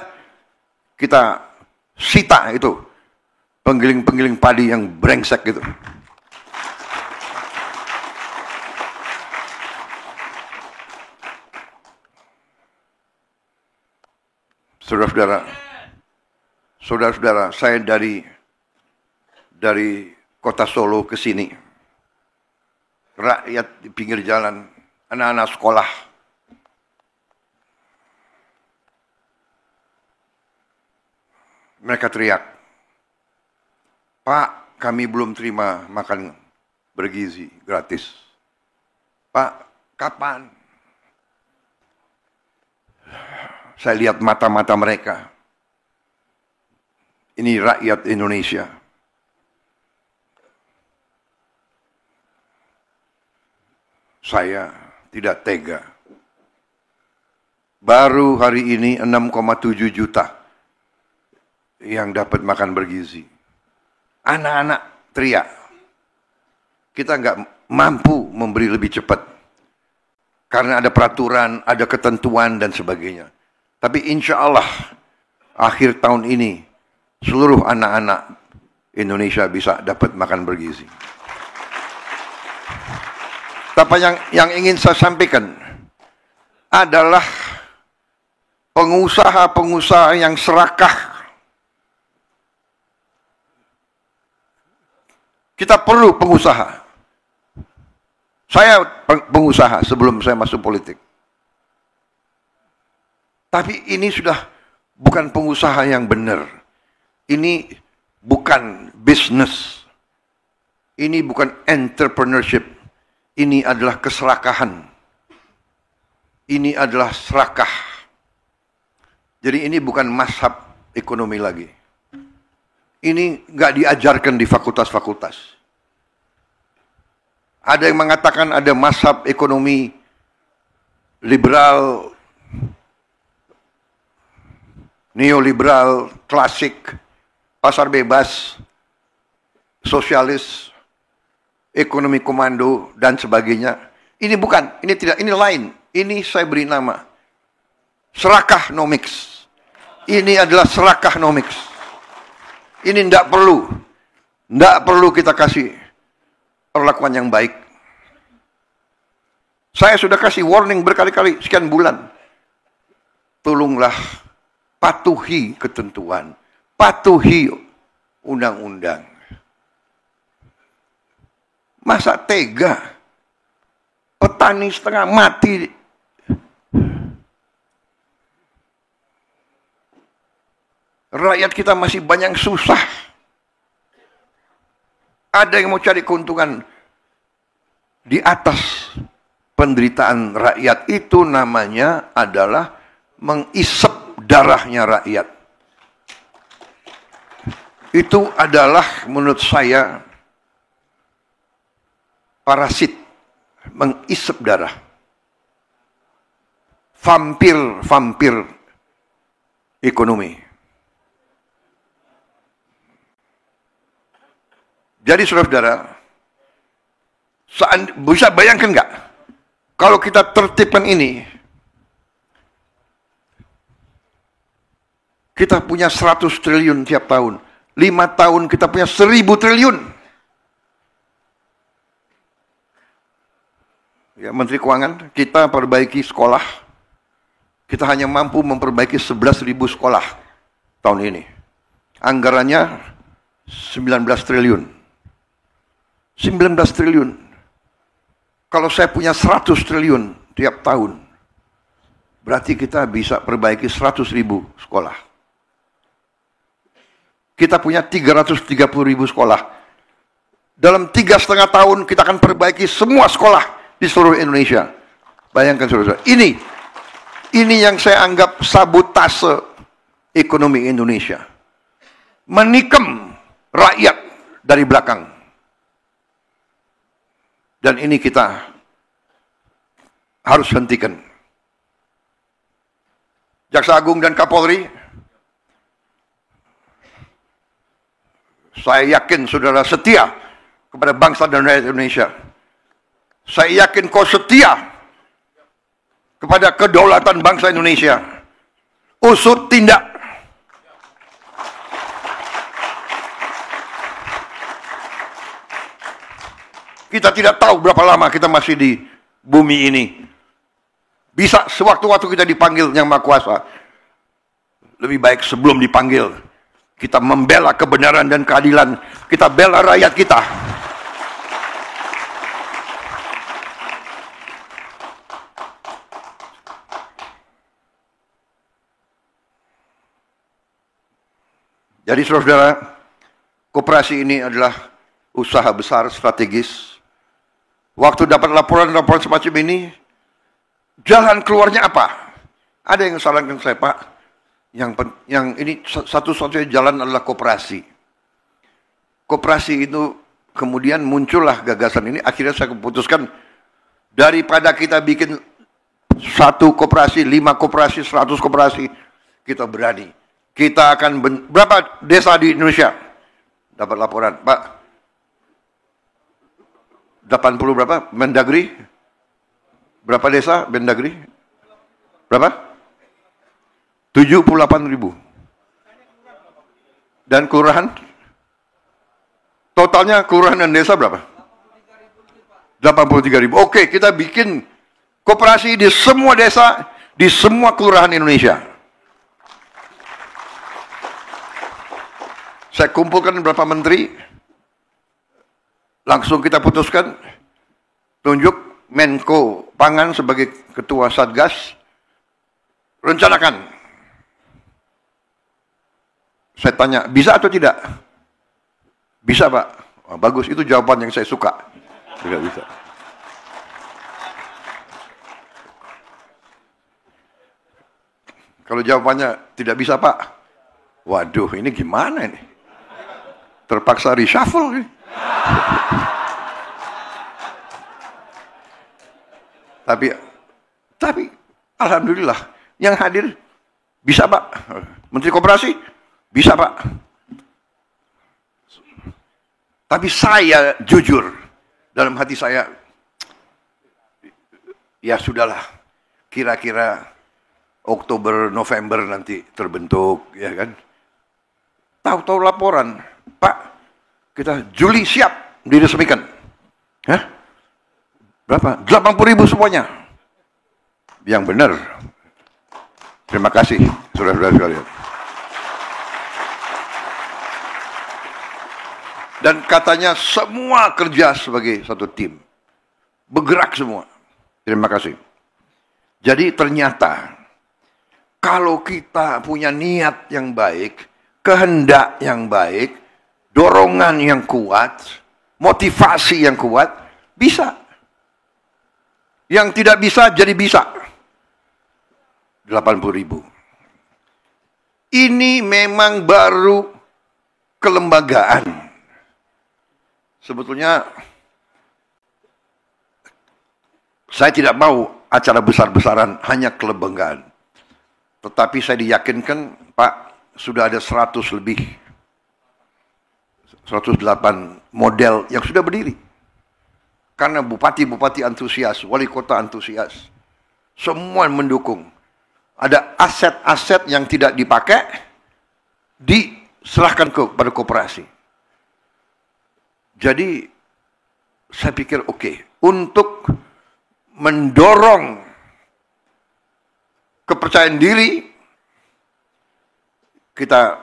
Speaker 1: kita sita itu penggiling-penggiling padi yang brengsek gitu. Saudara-saudara, saya dari kota Solo ke sini, rakyat di pinggir jalan, anak-anak sekolah, mereka teriak, "Pak, kami belum terima makan bergizi gratis. Pak, kapan?" Saya lihat mata-mata mereka. Ini rakyat Indonesia. Saya tidak tega. Baru hari ini 6,7 juta yang dapat makan bergizi. Anak-anak teriak. Kita nggak mampu memberi lebih cepat. Karena ada peraturan, ada ketentuan dan sebagainya. Tapi insya Allah akhir tahun ini seluruh anak-anak Indonesia bisa dapat makan bergizi. Tapi yang ingin saya sampaikan adalah pengusaha-pengusaha yang serakah. Kita perlu pengusaha. Saya pengusaha sebelum saya masuk politik. Tapi ini sudah bukan pengusaha yang benar. Ini bukan bisnis. Ini bukan entrepreneurship. Ini adalah keserakahan. Ini adalah serakah. Jadi ini bukan mazhab ekonomi lagi. Ini nggak diajarkan di fakultas-fakultas. Ada yang mengatakan ada mazhab ekonomi liberal, neoliberal, klasik, pasar bebas, sosialis, ekonomi komando, dan sebagainya. Ini bukan, ini tidak, ini lain. Ini saya beri nama serakahnomics. Ini adalah serakahnomics. Ini tidak perlu kita kasih perlakuan yang baik. Saya sudah kasih warning berkali-kali, sekian bulan. Tolonglah patuhi ketentuan, patuhi undang-undang. Masa tega petani setengah mati? Rakyat kita masih banyak susah. Ada yang mau cari keuntungan di atas penderitaan rakyat. Itu namanya adalah mengisep darahnya rakyat. Itu adalah menurut saya parasit, mengisep darah. Vampir ekonomi. Jadi saudara-saudara, bisa bayangkan nggak kalau kita tertibkan ini, kita punya 100 triliun tiap tahun. 5 tahun kita punya 1000 triliun. ya, Menteri Keuangan, kita perbaiki sekolah. Kita hanya mampu memperbaiki 11.000 sekolah tahun ini. Anggarannya 19 triliun. 19 triliun. Kalau saya punya 100 triliun tiap tahun, berarti kita bisa perbaiki 100.000 sekolah. Kita punya 330.000 sekolah. Dalam 3,5 tahun kita akan perbaiki semua sekolah di seluruh Indonesia. Bayangkan saudara, ini yang saya anggap sabotase ekonomi Indonesia. Menikam rakyat dari belakang. Dan ini kita harus hentikan. Jaksa Agung dan Kapolri, saya yakin saudara setia kepada bangsa dan rakyat Indonesia. Saya yakin kau setia kepada kedaulatan bangsa Indonesia. Usut tindak. Kita tidak tahu berapa lama kita masih di bumi ini. Bisa sewaktu-waktu kita dipanggil Yang Maha Kuasa. Lebih baik sebelum dipanggil, kita membela kebenaran dan keadilan. Kita bela rakyat kita. Jadi saudara, koperasi ini adalah usaha besar strategis. Waktu dapat laporan-laporan semacam ini, jalan keluarnya apa? Ada yang sarankan saya, Pak, yang ini satu-satunya jalan adalah koperasi. Koperasi itu kemudian muncullah gagasan ini. Akhirnya saya keputuskan, daripada kita bikin 1 koperasi, 5 koperasi, 100 koperasi, kita berani. Kita akan berapa desa di Indonesia? Dapat laporan, Pak. 80 berapa? Mendagri? Berapa desa Mendagri? Berapa? 78.000. Dan kelurahan? Totalnya kelurahan dan desa berapa? 83.000. Oke, kita bikin koperasi di semua desa, di semua kelurahan Indonesia. Saya kumpulkan beberapa menteri, langsung kita putuskan, tunjuk Menko Pangan sebagai ketua Satgas, rencanakan. Saya tanya, bisa atau tidak? Bisa, Pak. Oh, bagus, itu jawaban yang saya suka. Tidak bisa. Kalau jawabannya tidak bisa, Pak, waduh, ini gimana ini? Terpaksa reshuffle. Tapi alhamdulillah yang hadir bisa, Pak. Menteri Koperasi bisa, Pak. Tapi saya jujur dalam hati saya, ya sudahlah, kira-kira Oktober November nanti terbentuk, ya kan? Tahu-tahu laporan, Pak, kita Juli siap diresmikan. Hah? Berapa? 80.000 semuanya. Yang benar. Terima kasih, saudara-saudara sekalian. Dan katanya semua kerja sebagai satu tim. Bergerak semua. Terima kasih. Jadi ternyata, kalau kita punya niat yang baik, kehendak yang baik, dorongan yang kuat, motivasi yang kuat, bisa. Yang tidak bisa jadi bisa. 80.000. Ini memang baru kelembagaan. Sebetulnya saya tidak mau acara besar-besaran, hanya kelembagaan. Tetapi saya diyakinkan, Pak, sudah ada 100 lebih. 108 model yang sudah berdiri. Karena bupati-bupati antusias, wali kota antusias. Semua mendukung. Ada aset-aset yang tidak dipakai, diserahkan kepada koperasi. Jadi, saya pikir oke, untuk mendorong kepercayaan diri, kita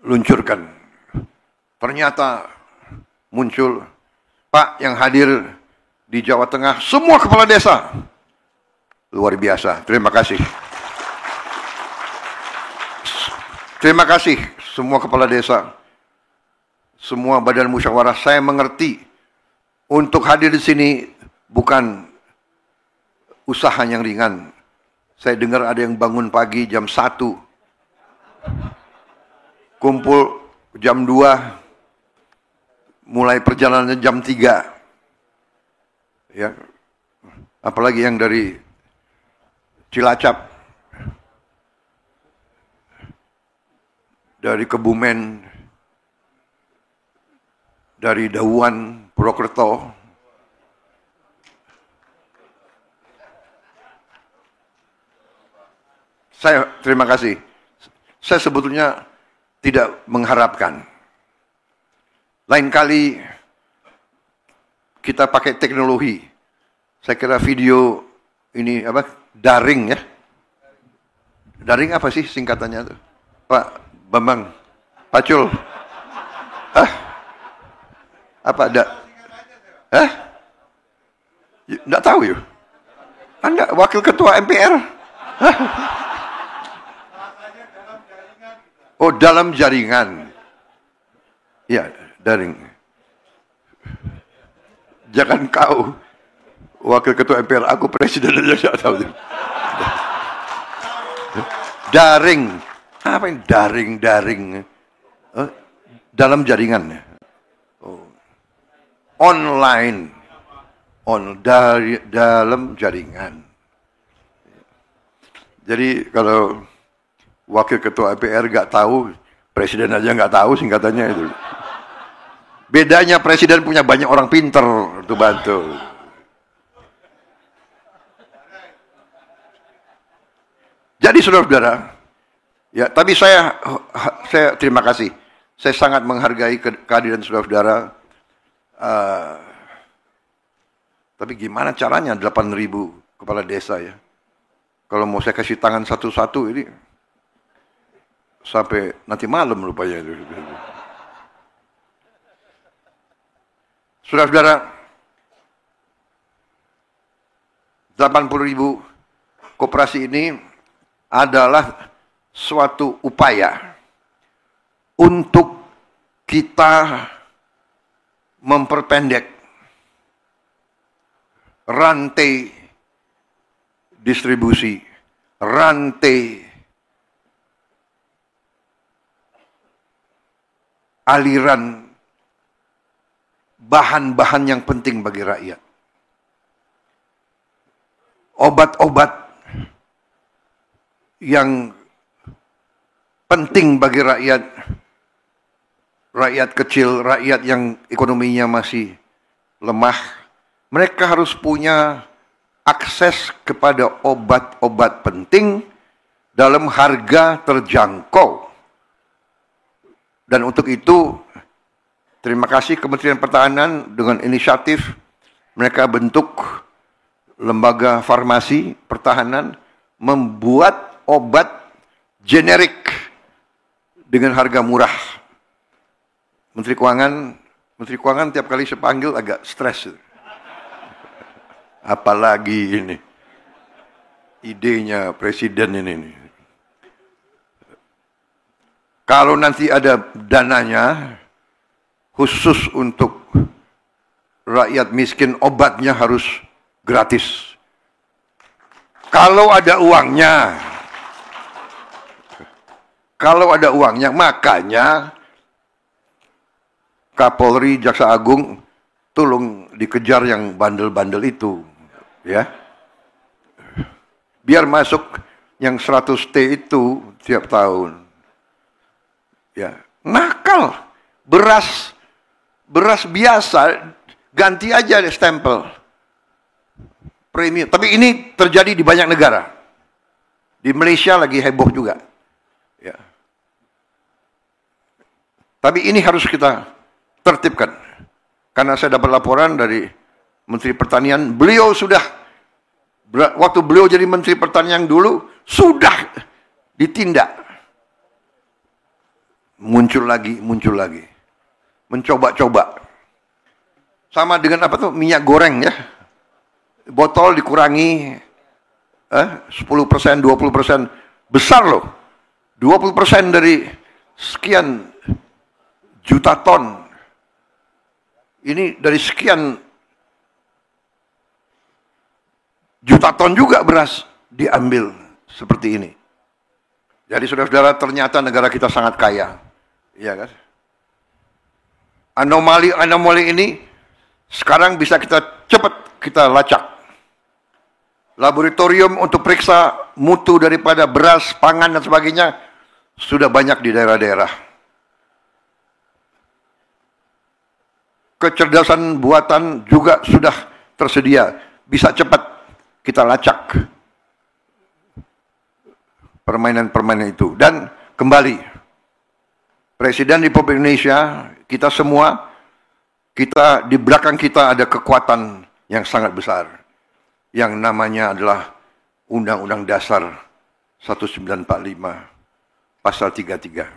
Speaker 1: luncurkan. Ternyata muncul, Pak yang hadir di Jawa Tengah, semua kepala desa. Luar biasa, terima kasih. Terima kasih semua kepala desa, semua badan musyawarah. Saya mengerti untuk hadir di sini bukan usaha yang ringan. Saya dengar ada yang bangun pagi jam 1, kumpul jam 2, mulai perjalanannya jam 3. Ya, apalagi yang dari Cilacap, dari Kebumen, dari Dauan, Purwokerto. Saya terima kasih. Saya sebetulnya tidak mengharapkan. Lain kali kita pakai teknologi. Saya kira video ini apa? Daring ya. Daring apa sih singkatannya tuh? Pak Bambang, Pacul. Apa ada? Nggak tahu ya. Anda wakil ketua MPR? Oh, dalam jaringan. Ya, daring. Jangan kau wakil ketua MPR, aku presiden aja nggak tahu. Daring. Apa yang daring? Dalam jaringan. Oh. Online. Dalam jaringan. Jadi kalau wakil ketua MPR nggak tahu, presiden aja nggak tahu singkatannya itu. Bedanya presiden punya banyak orang pinter untuk bantu. Jadi saudara-saudara, ya, tapi saya terima kasih. Saya sangat menghargai kehadiran saudara-saudara. Tapi gimana caranya 8.000 kepala desa ya? Kalau mau saya kasih tangan satu-satu ini sampai nanti malam rupanya. Saudara-saudara, 80.000 koperasi ini adalah suatu upaya untuk kita memperpendek rantai distribusi, rantai aliran bahan-bahan yang penting bagi rakyat. Obat-obat yang penting bagi rakyat, rakyat kecil, rakyat yang ekonominya masih lemah, mereka harus punya akses kepada obat-obat penting dalam harga terjangkau. Dan untuk itu, terima kasih Kementerian Pertahanan dengan inisiatif mereka bentuk lembaga farmasi pertahanan membuat obat generik dengan harga murah. Menteri Keuangan tiap kali saya panggil agak stres. Apalagi ini idenya presiden ini. Kalau nanti ada dananya khusus untuk rakyat miskin, obatnya harus gratis. Kalau ada uangnya, makanya Kapolri, Jaksa Agung, tolong dikejar yang bandel-bandel itu, ya. Biar masuk yang 100T itu tiap tahun. Ya, nakal. Beras biasa ganti aja deh stempel premium. Tapi ini terjadi di banyak negara. Di Malaysia lagi heboh juga. Ya. Tapi ini harus kita tertibkan. Karena saya dapat laporan dari Menteri Pertanian, beliau sudah, waktu beliau jadi Menteri Pertanian yang dulu, sudah ditindak. Muncul lagi. Mencoba-coba. Sama dengan apa tuh, minyak goreng ya. Botol dikurangi 10%, 20%. Besar loh. 20% dari sekian juta ton. Ini dari sekian juta ton juga beras diambil seperti ini. Jadi saudara-saudara, ternyata negara kita sangat kaya. Iya kan? Anomali ini sekarang bisa cepat kita lacak. Laboratorium untuk periksa mutu daripada beras, pangan dan sebagainya sudah banyak di daerah-daerah. Kecerdasan buatan juga sudah tersedia. Bisa cepat kita lacak permainan-permainan itu. Dan kembali, Presiden Republik Indonesia, kita semua, di belakang kita ada kekuatan yang sangat besar. Yang namanya adalah Undang-Undang Dasar 1945, Pasal 33.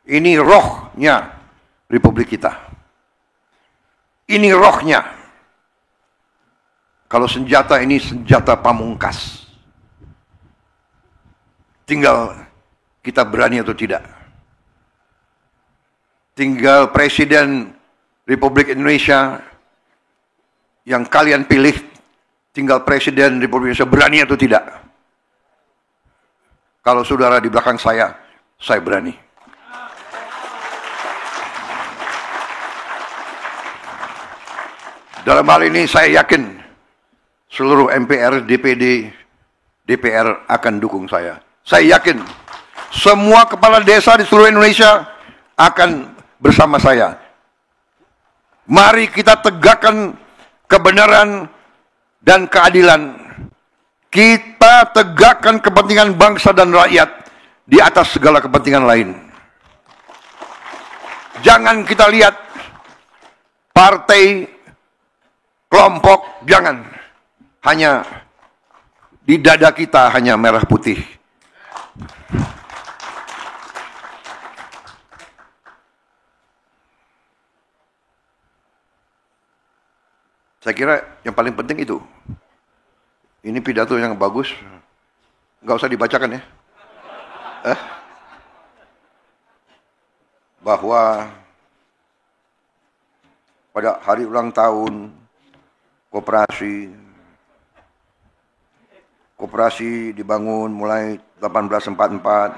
Speaker 1: Ini rohnya Republik kita. Ini rohnya. Kalau senjata ini senjata pamungkas. Tinggal kita berani atau tidak. Tinggal Presiden Republik Indonesia yang kalian pilih, tinggal Presiden Republik Indonesia berani atau tidak. Kalau saudara di belakang saya berani. Dalam hal ini saya yakin seluruh MPR, DPD, DPR akan dukung saya. Saya yakin semua kepala desa di seluruh Indonesia akan bersama saya. Mari kita tegakkan kebenaran dan keadilan. Kita tegakkan kepentingan bangsa dan rakyat di atas segala kepentingan lain. Jangan kita lihat partai, kelompok, jangan. Hanya di dada kita hanya merah putih. Saya kira yang paling penting itu. Ini pidato yang bagus. Nggak usah dibacakan ya. Bahwa pada hari ulang tahun koperasi dibangun mulai 1844.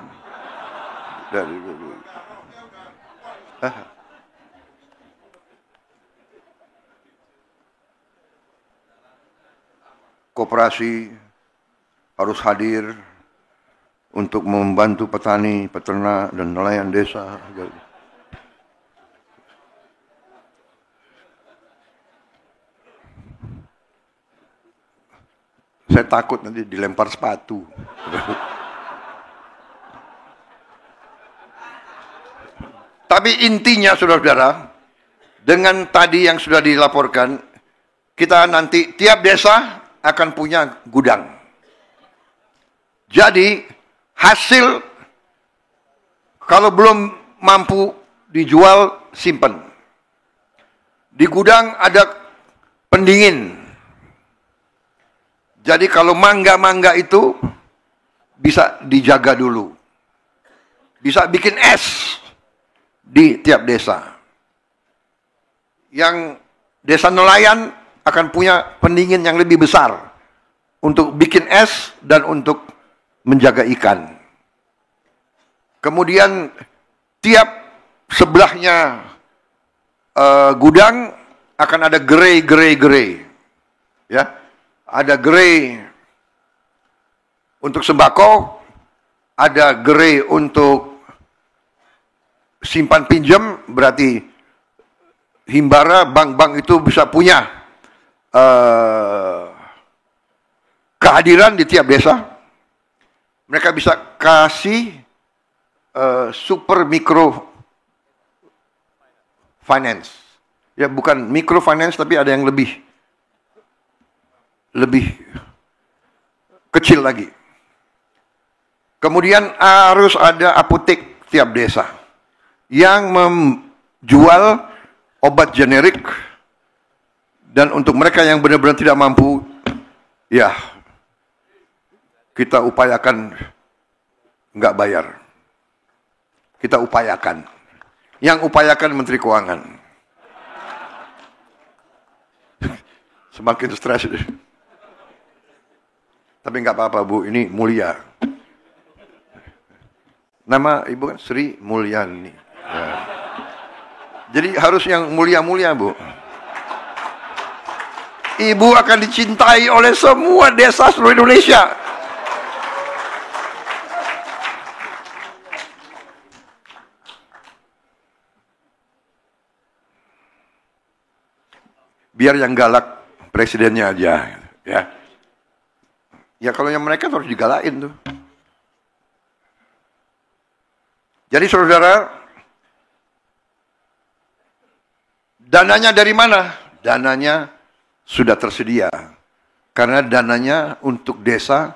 Speaker 1: Koperasi harus hadir untuk membantu petani, peternak, dan nelayan desa. Saya takut nanti dilempar sepatu. Tapi intinya, saudara-saudara, dengan tadi yang sudah dilaporkan, kita nanti tiap desa akan punya gudang. Jadi hasil kalau belum mampu dijual, simpan. Di gudang ada pendingin. Jadi kalau mangga-mangga itu bisa dijaga dulu. Bisa bikin es di tiap desa. Yang desa nelayan akan punya pendingin yang lebih besar untuk bikin es dan untuk menjaga ikan. Kemudian tiap sebelahnya gudang akan ada gerai. Ya, ada gerai untuk sembako, ada gerai untuk simpan pinjam, berarti himbara, bank-bank itu bisa punya kehadiran di tiap desa. Mereka bisa kasih super mikro finance. Ya, bukan microfinance tapi ada yang lebih kecil lagi. Kemudian harus ada apotek tiap desa yang menjual obat generik, dan untuk mereka yang benar-benar tidak mampu, ya kita upayakan nggak bayar. Kita upayakan. Yang upayakan Menteri Keuangan. Semakin stres. Tapi nggak apa-apa, Bu, ini mulia. Nama Ibu kan Sri Mulyani. Ya. Jadi harus yang mulia-mulia, Bu. Ibu akan dicintai oleh semua desa seluruh Indonesia. Biar yang galak presidennya aja, ya. Ya kalau yang mereka harus digalain tuh. Jadi saudara, dananya dari mana? Dananya sudah tersedia. Karena dananya untuk desa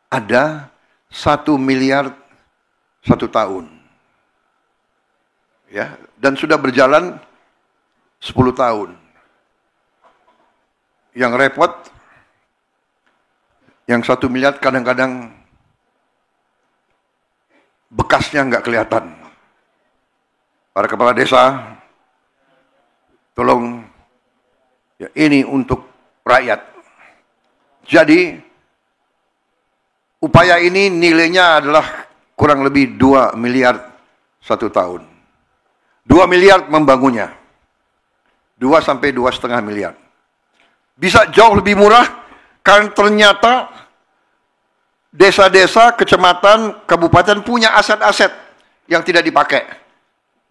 Speaker 1: ada 1 miliar 1 tahun. Ya, dan sudah berjalan 10 tahun. Yang repot, yang 1 miliar kadang-kadang bekasnya nggak kelihatan. Para kepala desa, tolong, ya ini untuk rakyat. Jadi, upaya ini nilainya adalah kurang lebih 2 miliar 1 tahun. 2 miliar membangunnya. 2 sampai 2,5 miliar. Bisa jauh lebih murah karena ternyata desa-desa, kecamatan, kabupaten punya aset-aset yang tidak dipakai.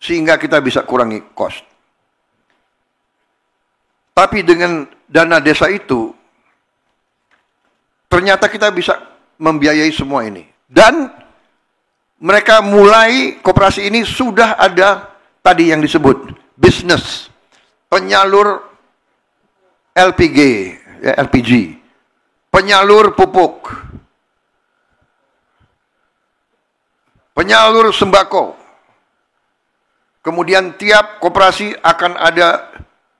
Speaker 1: Sehingga kita bisa kurangi cost. Tapi dengan dana desa itu, ternyata kita bisa membiayai semua ini. Dan mereka mulai, koperasi ini sudah ada tadi yang disebut bisnis, penyalur LPG, ya, LPG, penyalur pupuk, penyalur sembako. Kemudian tiap koperasi akan ada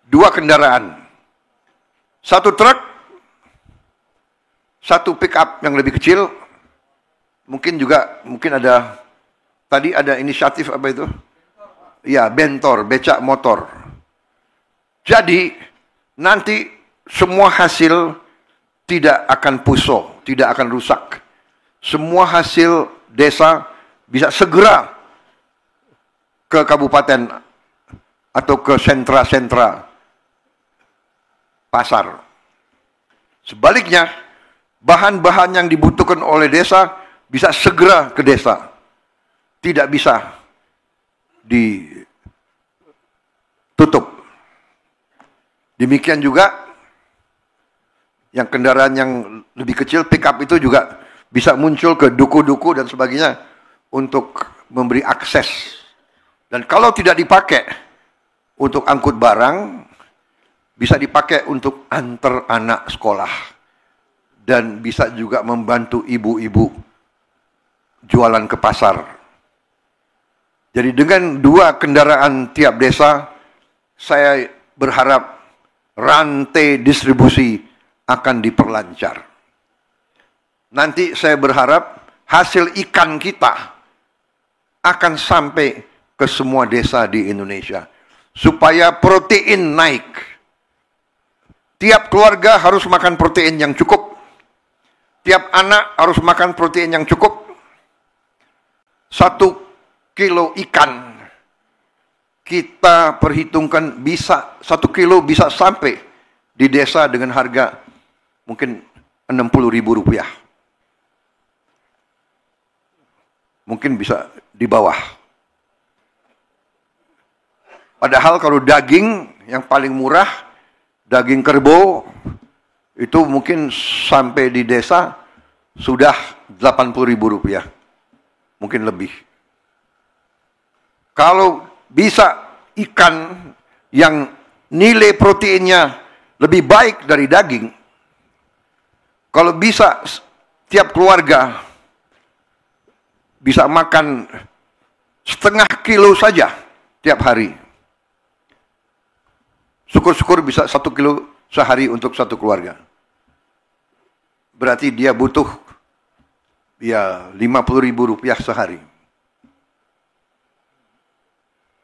Speaker 1: 2 kendaraan. 1 truk, 1 pick up yang lebih kecil. Mungkin ada, tadi ada inisiatif apa itu? Ya, bentor, becak motor. Jadi, nanti semua hasil tidak akan puso, tidak akan rusak. Semua hasil desa bisa segera ke kabupaten atau ke sentra-sentra pasar. Sebaliknya, bahan-bahan yang dibutuhkan oleh desa bisa segera ke desa. Tidak bisa ditutup. Demikian juga yang kendaraan yang lebih kecil, pick up itu juga bisa muncul ke duku-duku dan sebagainya untuk memberi akses. Dan kalau tidak dipakai untuk angkut barang, bisa dipakai untuk antar anak sekolah. Dan bisa juga membantu ibu-ibu jualan ke pasar. Jadi dengan 2 kendaraan tiap desa, saya berharap rantai distribusi akan diperlancar. Nanti saya berharap hasil ikan kita akan sampai ke semua desa di Indonesia. Supaya protein naik. Tiap keluarga harus makan protein yang cukup. Tiap anak harus makan protein yang cukup. 1 kilo ikan kita perhitungkan bisa 1 kilo bisa sampai di desa dengan harga mungkin Rp60.000. Mungkin bisa di bawah. Padahal kalau daging yang paling murah, daging kerbau, itu mungkin sampai di desa sudah Rp80.000. Mungkin lebih. Kalau bisa ikan yang nilai proteinnya lebih baik dari daging, kalau bisa tiap keluarga bisa makan setengah kilo saja tiap hari, syukur-syukur bisa 1 kilo sehari untuk satu keluarga. Berarti dia butuh ya 50.000 rupiah sehari.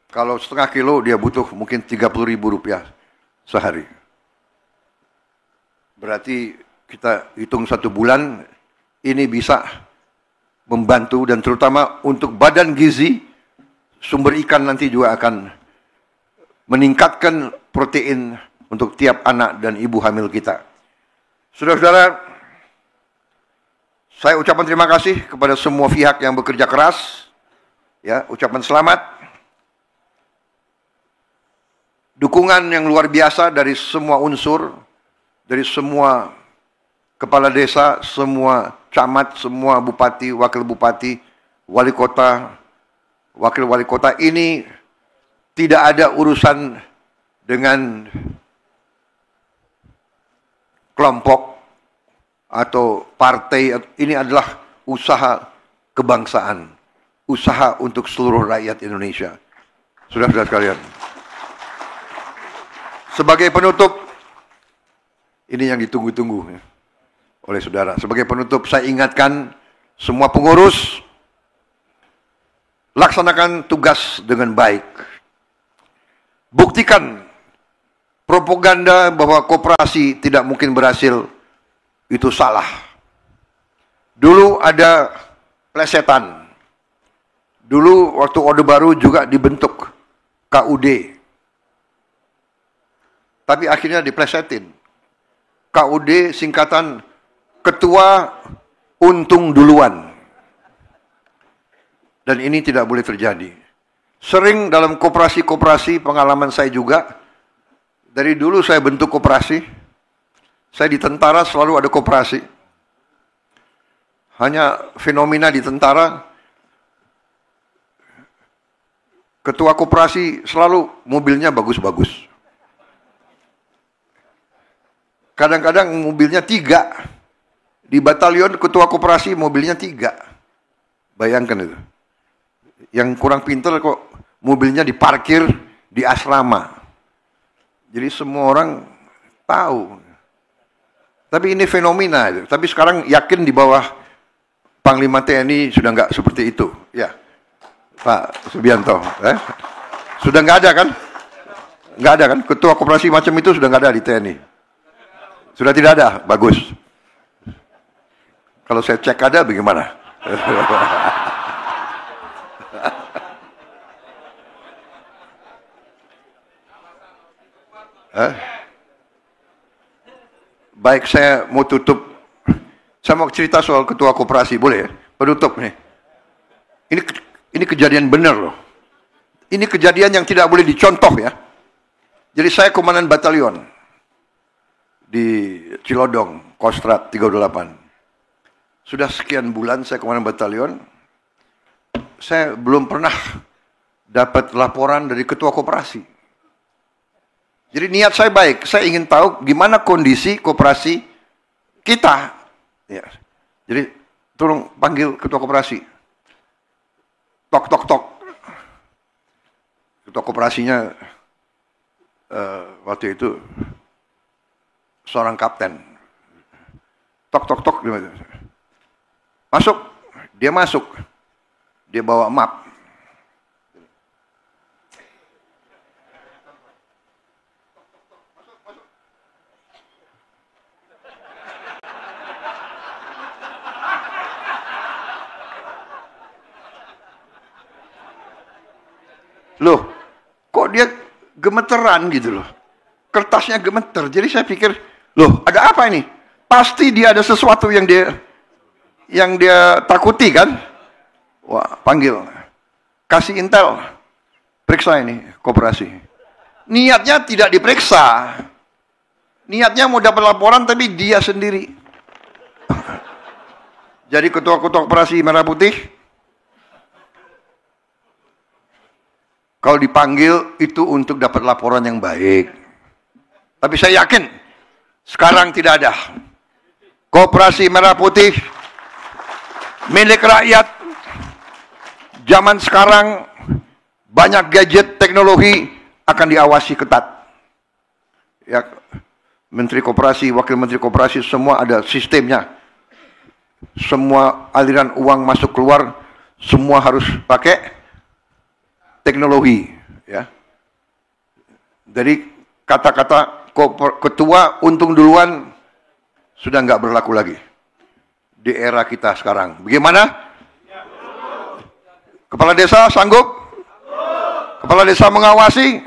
Speaker 1: Kalau setengah kilo dia butuh mungkin 30.000 rupiah sehari. Berarti kita hitung 1 bulan, ini bisa membantu, dan terutama untuk badan gizi, sumber ikan nanti juga akan meningkatkan protein untuk tiap anak dan ibu hamil kita. Saudara-saudara, saya ucapkan terima kasih kepada semua pihak yang bekerja keras. Ya, ucapan selamat. Dukungan yang luar biasa dari semua unsur, dari semua kepala desa, semua camat, semua bupati, wakil bupati, wali kota, wakil wali kota. Ini tidak ada urusan dengan kelompok atau partai. Ini adalah usaha kebangsaan, usaha untuk seluruh rakyat Indonesia. Saudara-saudara sekalian, sebagai penutup, ini yang ditunggu-tunggu oleh saudara. Sebagai penutup, saya ingatkan semua pengurus, laksanakan tugas dengan baik. Buktikan propaganda bahwa koperasi tidak mungkin berhasil, itu salah. Dulu ada plesetan. Dulu waktu Orde Baru juga dibentuk KUD. Tapi akhirnya diplesetin. KUD singkatan Ketua Untung Duluan. Dan ini tidak boleh terjadi. Sering dalam koperasi-koperasi, pengalaman saya juga, dari dulu saya bentuk koperasi, saya di tentara selalu ada koperasi. Hanya fenomena di tentara, ketua koperasi selalu mobilnya bagus-bagus. Kadang-kadang mobilnya 3. Di batalion ketua koperasi mobilnya 3. Bayangkan itu. Yang kurang pintar kok mobilnya diparkir di asrama. Jadi semua orang tahu. Tapi ini fenomena. Tapi sekarang yakin di bawah Panglima TNI sudah nggak seperti itu. Ya, Pak Subianto. Sudah nggak ada kan? Nggak ada kan? Ketua koperasi macam itu sudah nggak ada di TNI. Sudah tidak ada. Bagus. Kalau saya cek ada, bagaimana? Baik, saya mau tutup. Saya mau cerita soal ketua koperasi, boleh ya? Penutup nih. Ini kejadian benar loh. Ini kejadian yang tidak boleh dicontoh ya. Jadi saya komandan batalion di Cilodong, Kostrat 38. Sudah sekian bulan saya komandan batalion, saya belum pernah dapat laporan dari ketua koperasi. Jadi niat saya baik, saya ingin tahu gimana kondisi koperasi kita. Ya. Jadi tolong panggil ketua koperasi. Tok, tok, tok. Ketua koperasinya waktu itu seorang kapten. Tok, tok, tok. Masuk, dia masuk. Dia bawa map. Loh, kok dia gemeteran gitu loh. Kertasnya gemeter. Jadi saya pikir, loh, ada apa ini? Pasti dia ada sesuatu yang dia takuti kan? Wah, panggil. Kasih intel. Periksa ini, koperasi. Niatnya tidak diperiksa. Niatnya mau dapat laporan tapi dia sendiri. Jadi ketua-ketua koperasi Merah Putih, kalau dipanggil itu untuk dapat laporan yang baik. Tapi saya yakin sekarang tidak ada. Koperasi Merah Putih milik rakyat. Zaman sekarang banyak gadget teknologi akan diawasi ketat. Ya, Menteri Koperasi, Wakil Menteri Koperasi semua ada sistemnya. Semua aliran uang masuk keluar semua harus pakai teknologi, ya. Jadi kata-kata ketua untung duluan sudah nggak berlaku lagi di era kita sekarang. Bagaimana? Kepala desa sanggup? Kepala desa mengawasi?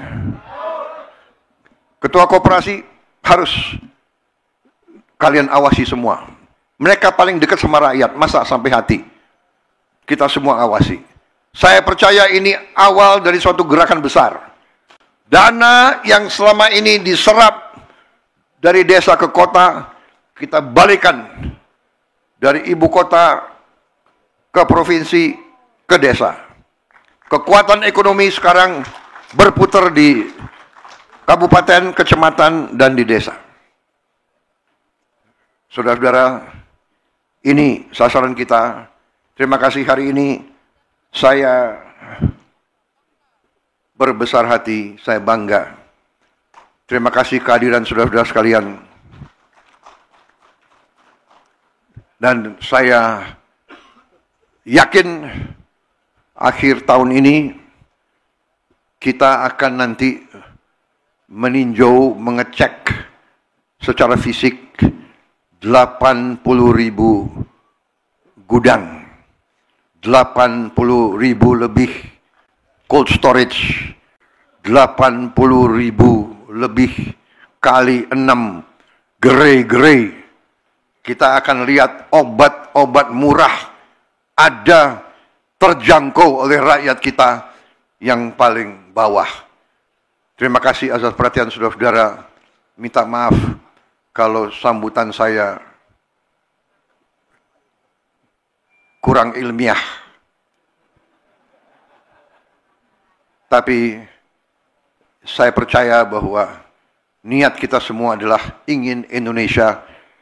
Speaker 1: Ketua koperasi harus kalian awasi semua. Mereka paling dekat sama rakyat, masa sampai hati. Kita semua awasi. Saya percaya ini awal dari suatu gerakan besar. Dana yang selama ini diserap dari desa ke kota, kita balikan dari ibu kota ke provinsi ke desa. Kekuatan ekonomi sekarang berputar di kabupaten, kecamatan, dan di desa. Saudara-saudara, ini sasaran kita. Terima kasih hari ini saya berbesar hati, saya bangga. Terima kasih kehadiran saudara-saudara sekalian. Dan saya yakin akhir tahun ini kita akan nanti meninjau, mengecek secara fisik 80.000 gudang, 80.000 lebih cold storage, 80.000 lebih kali 6 gerai-gerai. Kita akan lihat obat-obat murah ada terjangkau oleh rakyat kita yang paling bawah. Terima kasih atas perhatian saudara-saudara. Minta maaf kalau sambutan saya kurang ilmiah. Tapi saya percaya bahwa niat kita semua adalah ingin Indonesia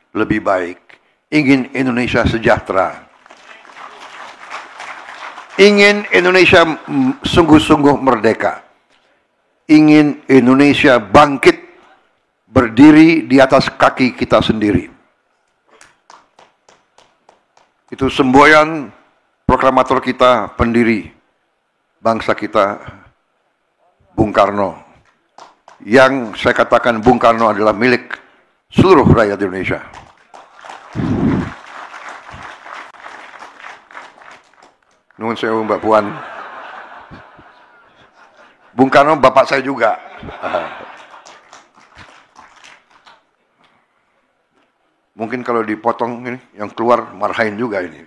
Speaker 1: lebih baik, ingin Indonesia sejahtera, ingin Indonesia sungguh-sungguh merdeka, ingin Indonesia bangkit berdiri di atas kaki kita sendiri. Itu semboyan proklamator kita, pendiri bangsa kita, Bung Karno. Yang saya katakan Bung Karno adalah milik seluruh rakyat Indonesia. Nuhun sewu Mbak Puan. Bung Karno bapak saya juga. Mungkin kalau dipotong ini, yang keluar marahin juga ini.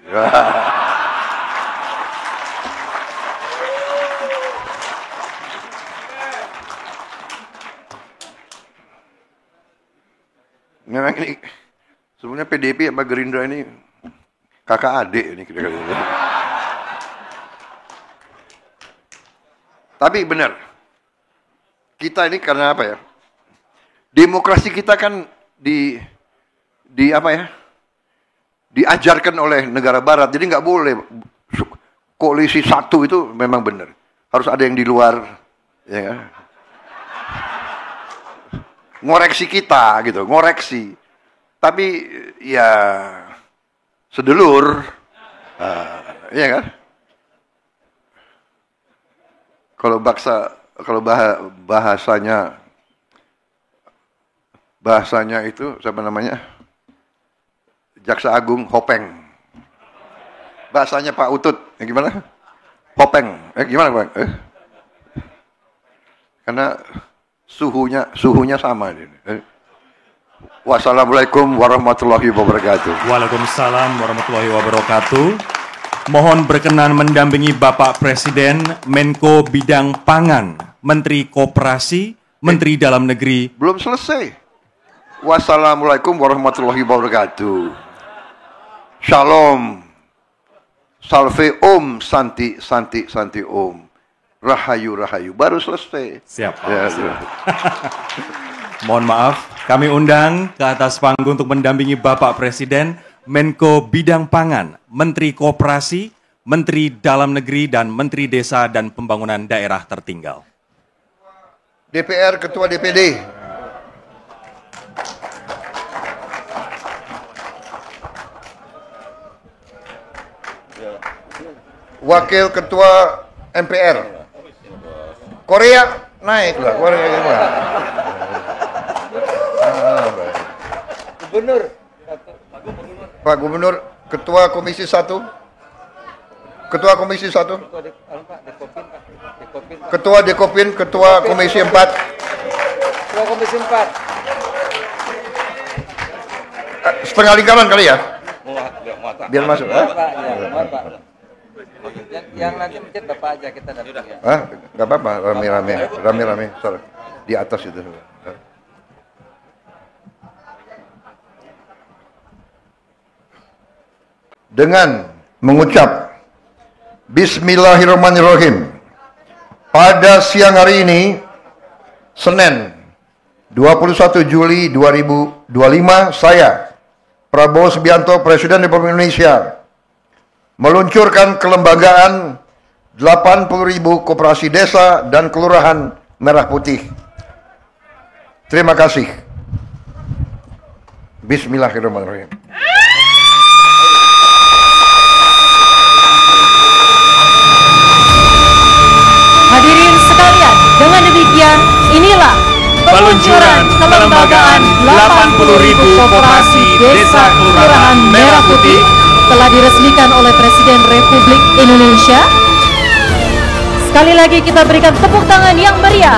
Speaker 1: Memang ini sebenarnya PDIP sama Gerindra ini kakak adik ini kira-kira. Tapi benar, kita ini karena apa ya? Demokrasi kita kan di apa ya? Diajarkan oleh negara Barat, jadi nggak boleh koalisi satu itu memang benar. Harus ada yang di luar, ya kan? Ngoreksi kita gitu, ngoreksi. Tapi ya sedulur, ya kan? Kalau bahasanya itu siapa namanya? Jaksa Agung Hopeng. Bahasanya Pak Utut, gimana? Hopeng, gimana Pak? Karena suhunya sama. Wassalamualaikum warahmatullahi wabarakatuh.
Speaker 3: Waalaikumsalam warahmatullahi wabarakatuh. Mohon berkenan mendampingi Bapak Presiden, Menko Bidang Pangan, Menteri Koperasi, Menteri Dalam Negeri.
Speaker 1: Belum selesai. Wassalamualaikum warahmatullahi wabarakatuh. Shalom. Salve Om, Santi Om. Rahayu. Baru selesai.
Speaker 3: Siap.
Speaker 1: Ya,
Speaker 3: siap. Mohon maaf, kami undang ke atas panggung untuk mendampingi Bapak Presiden, Menko Bidang Pangan, Menteri Koperasi, Menteri Dalam Negeri, dan Menteri Desa dan Pembangunan Daerah Tertinggal.
Speaker 1: DPR, Ketua DPD. Wakil Ketua MPR. Korea naik lah, Korea gimana?
Speaker 4: Gubernur.
Speaker 1: Pak Gubernur, Ketua Komisi 1. Ketua Komisi 1. Ketua Dekopin, Ketua Komisi 4.
Speaker 4: Ketua Komisi 4.
Speaker 1: Setengah lingkaran kali ya? Biar masuk.
Speaker 4: Yang nanti mencet Bapak aja, kita datang ya.
Speaker 1: Nggak apa-apa, rame-rame, sorry. Di atas itu. Dengan mengucap Bismillahirrahmanirrahim, pada siang hari ini, Senin 21 Juli 2025, saya, Prabowo Subianto, Presiden Republik Indonesia, meluncurkan kelembagaan 80.000 koperasi desa dan kelurahan Merah Putih. Terima kasih. Bismillahirrahmanirrahim.
Speaker 2: Hadirin sekalian, dengan demikian inilah peluncuran kelembagaan 80.000 koperasi desa kelurahan Merah Putih telah diresmikan oleh Presiden Republik Indonesia. Sekali lagi kita berikan tepuk tangan yang meriah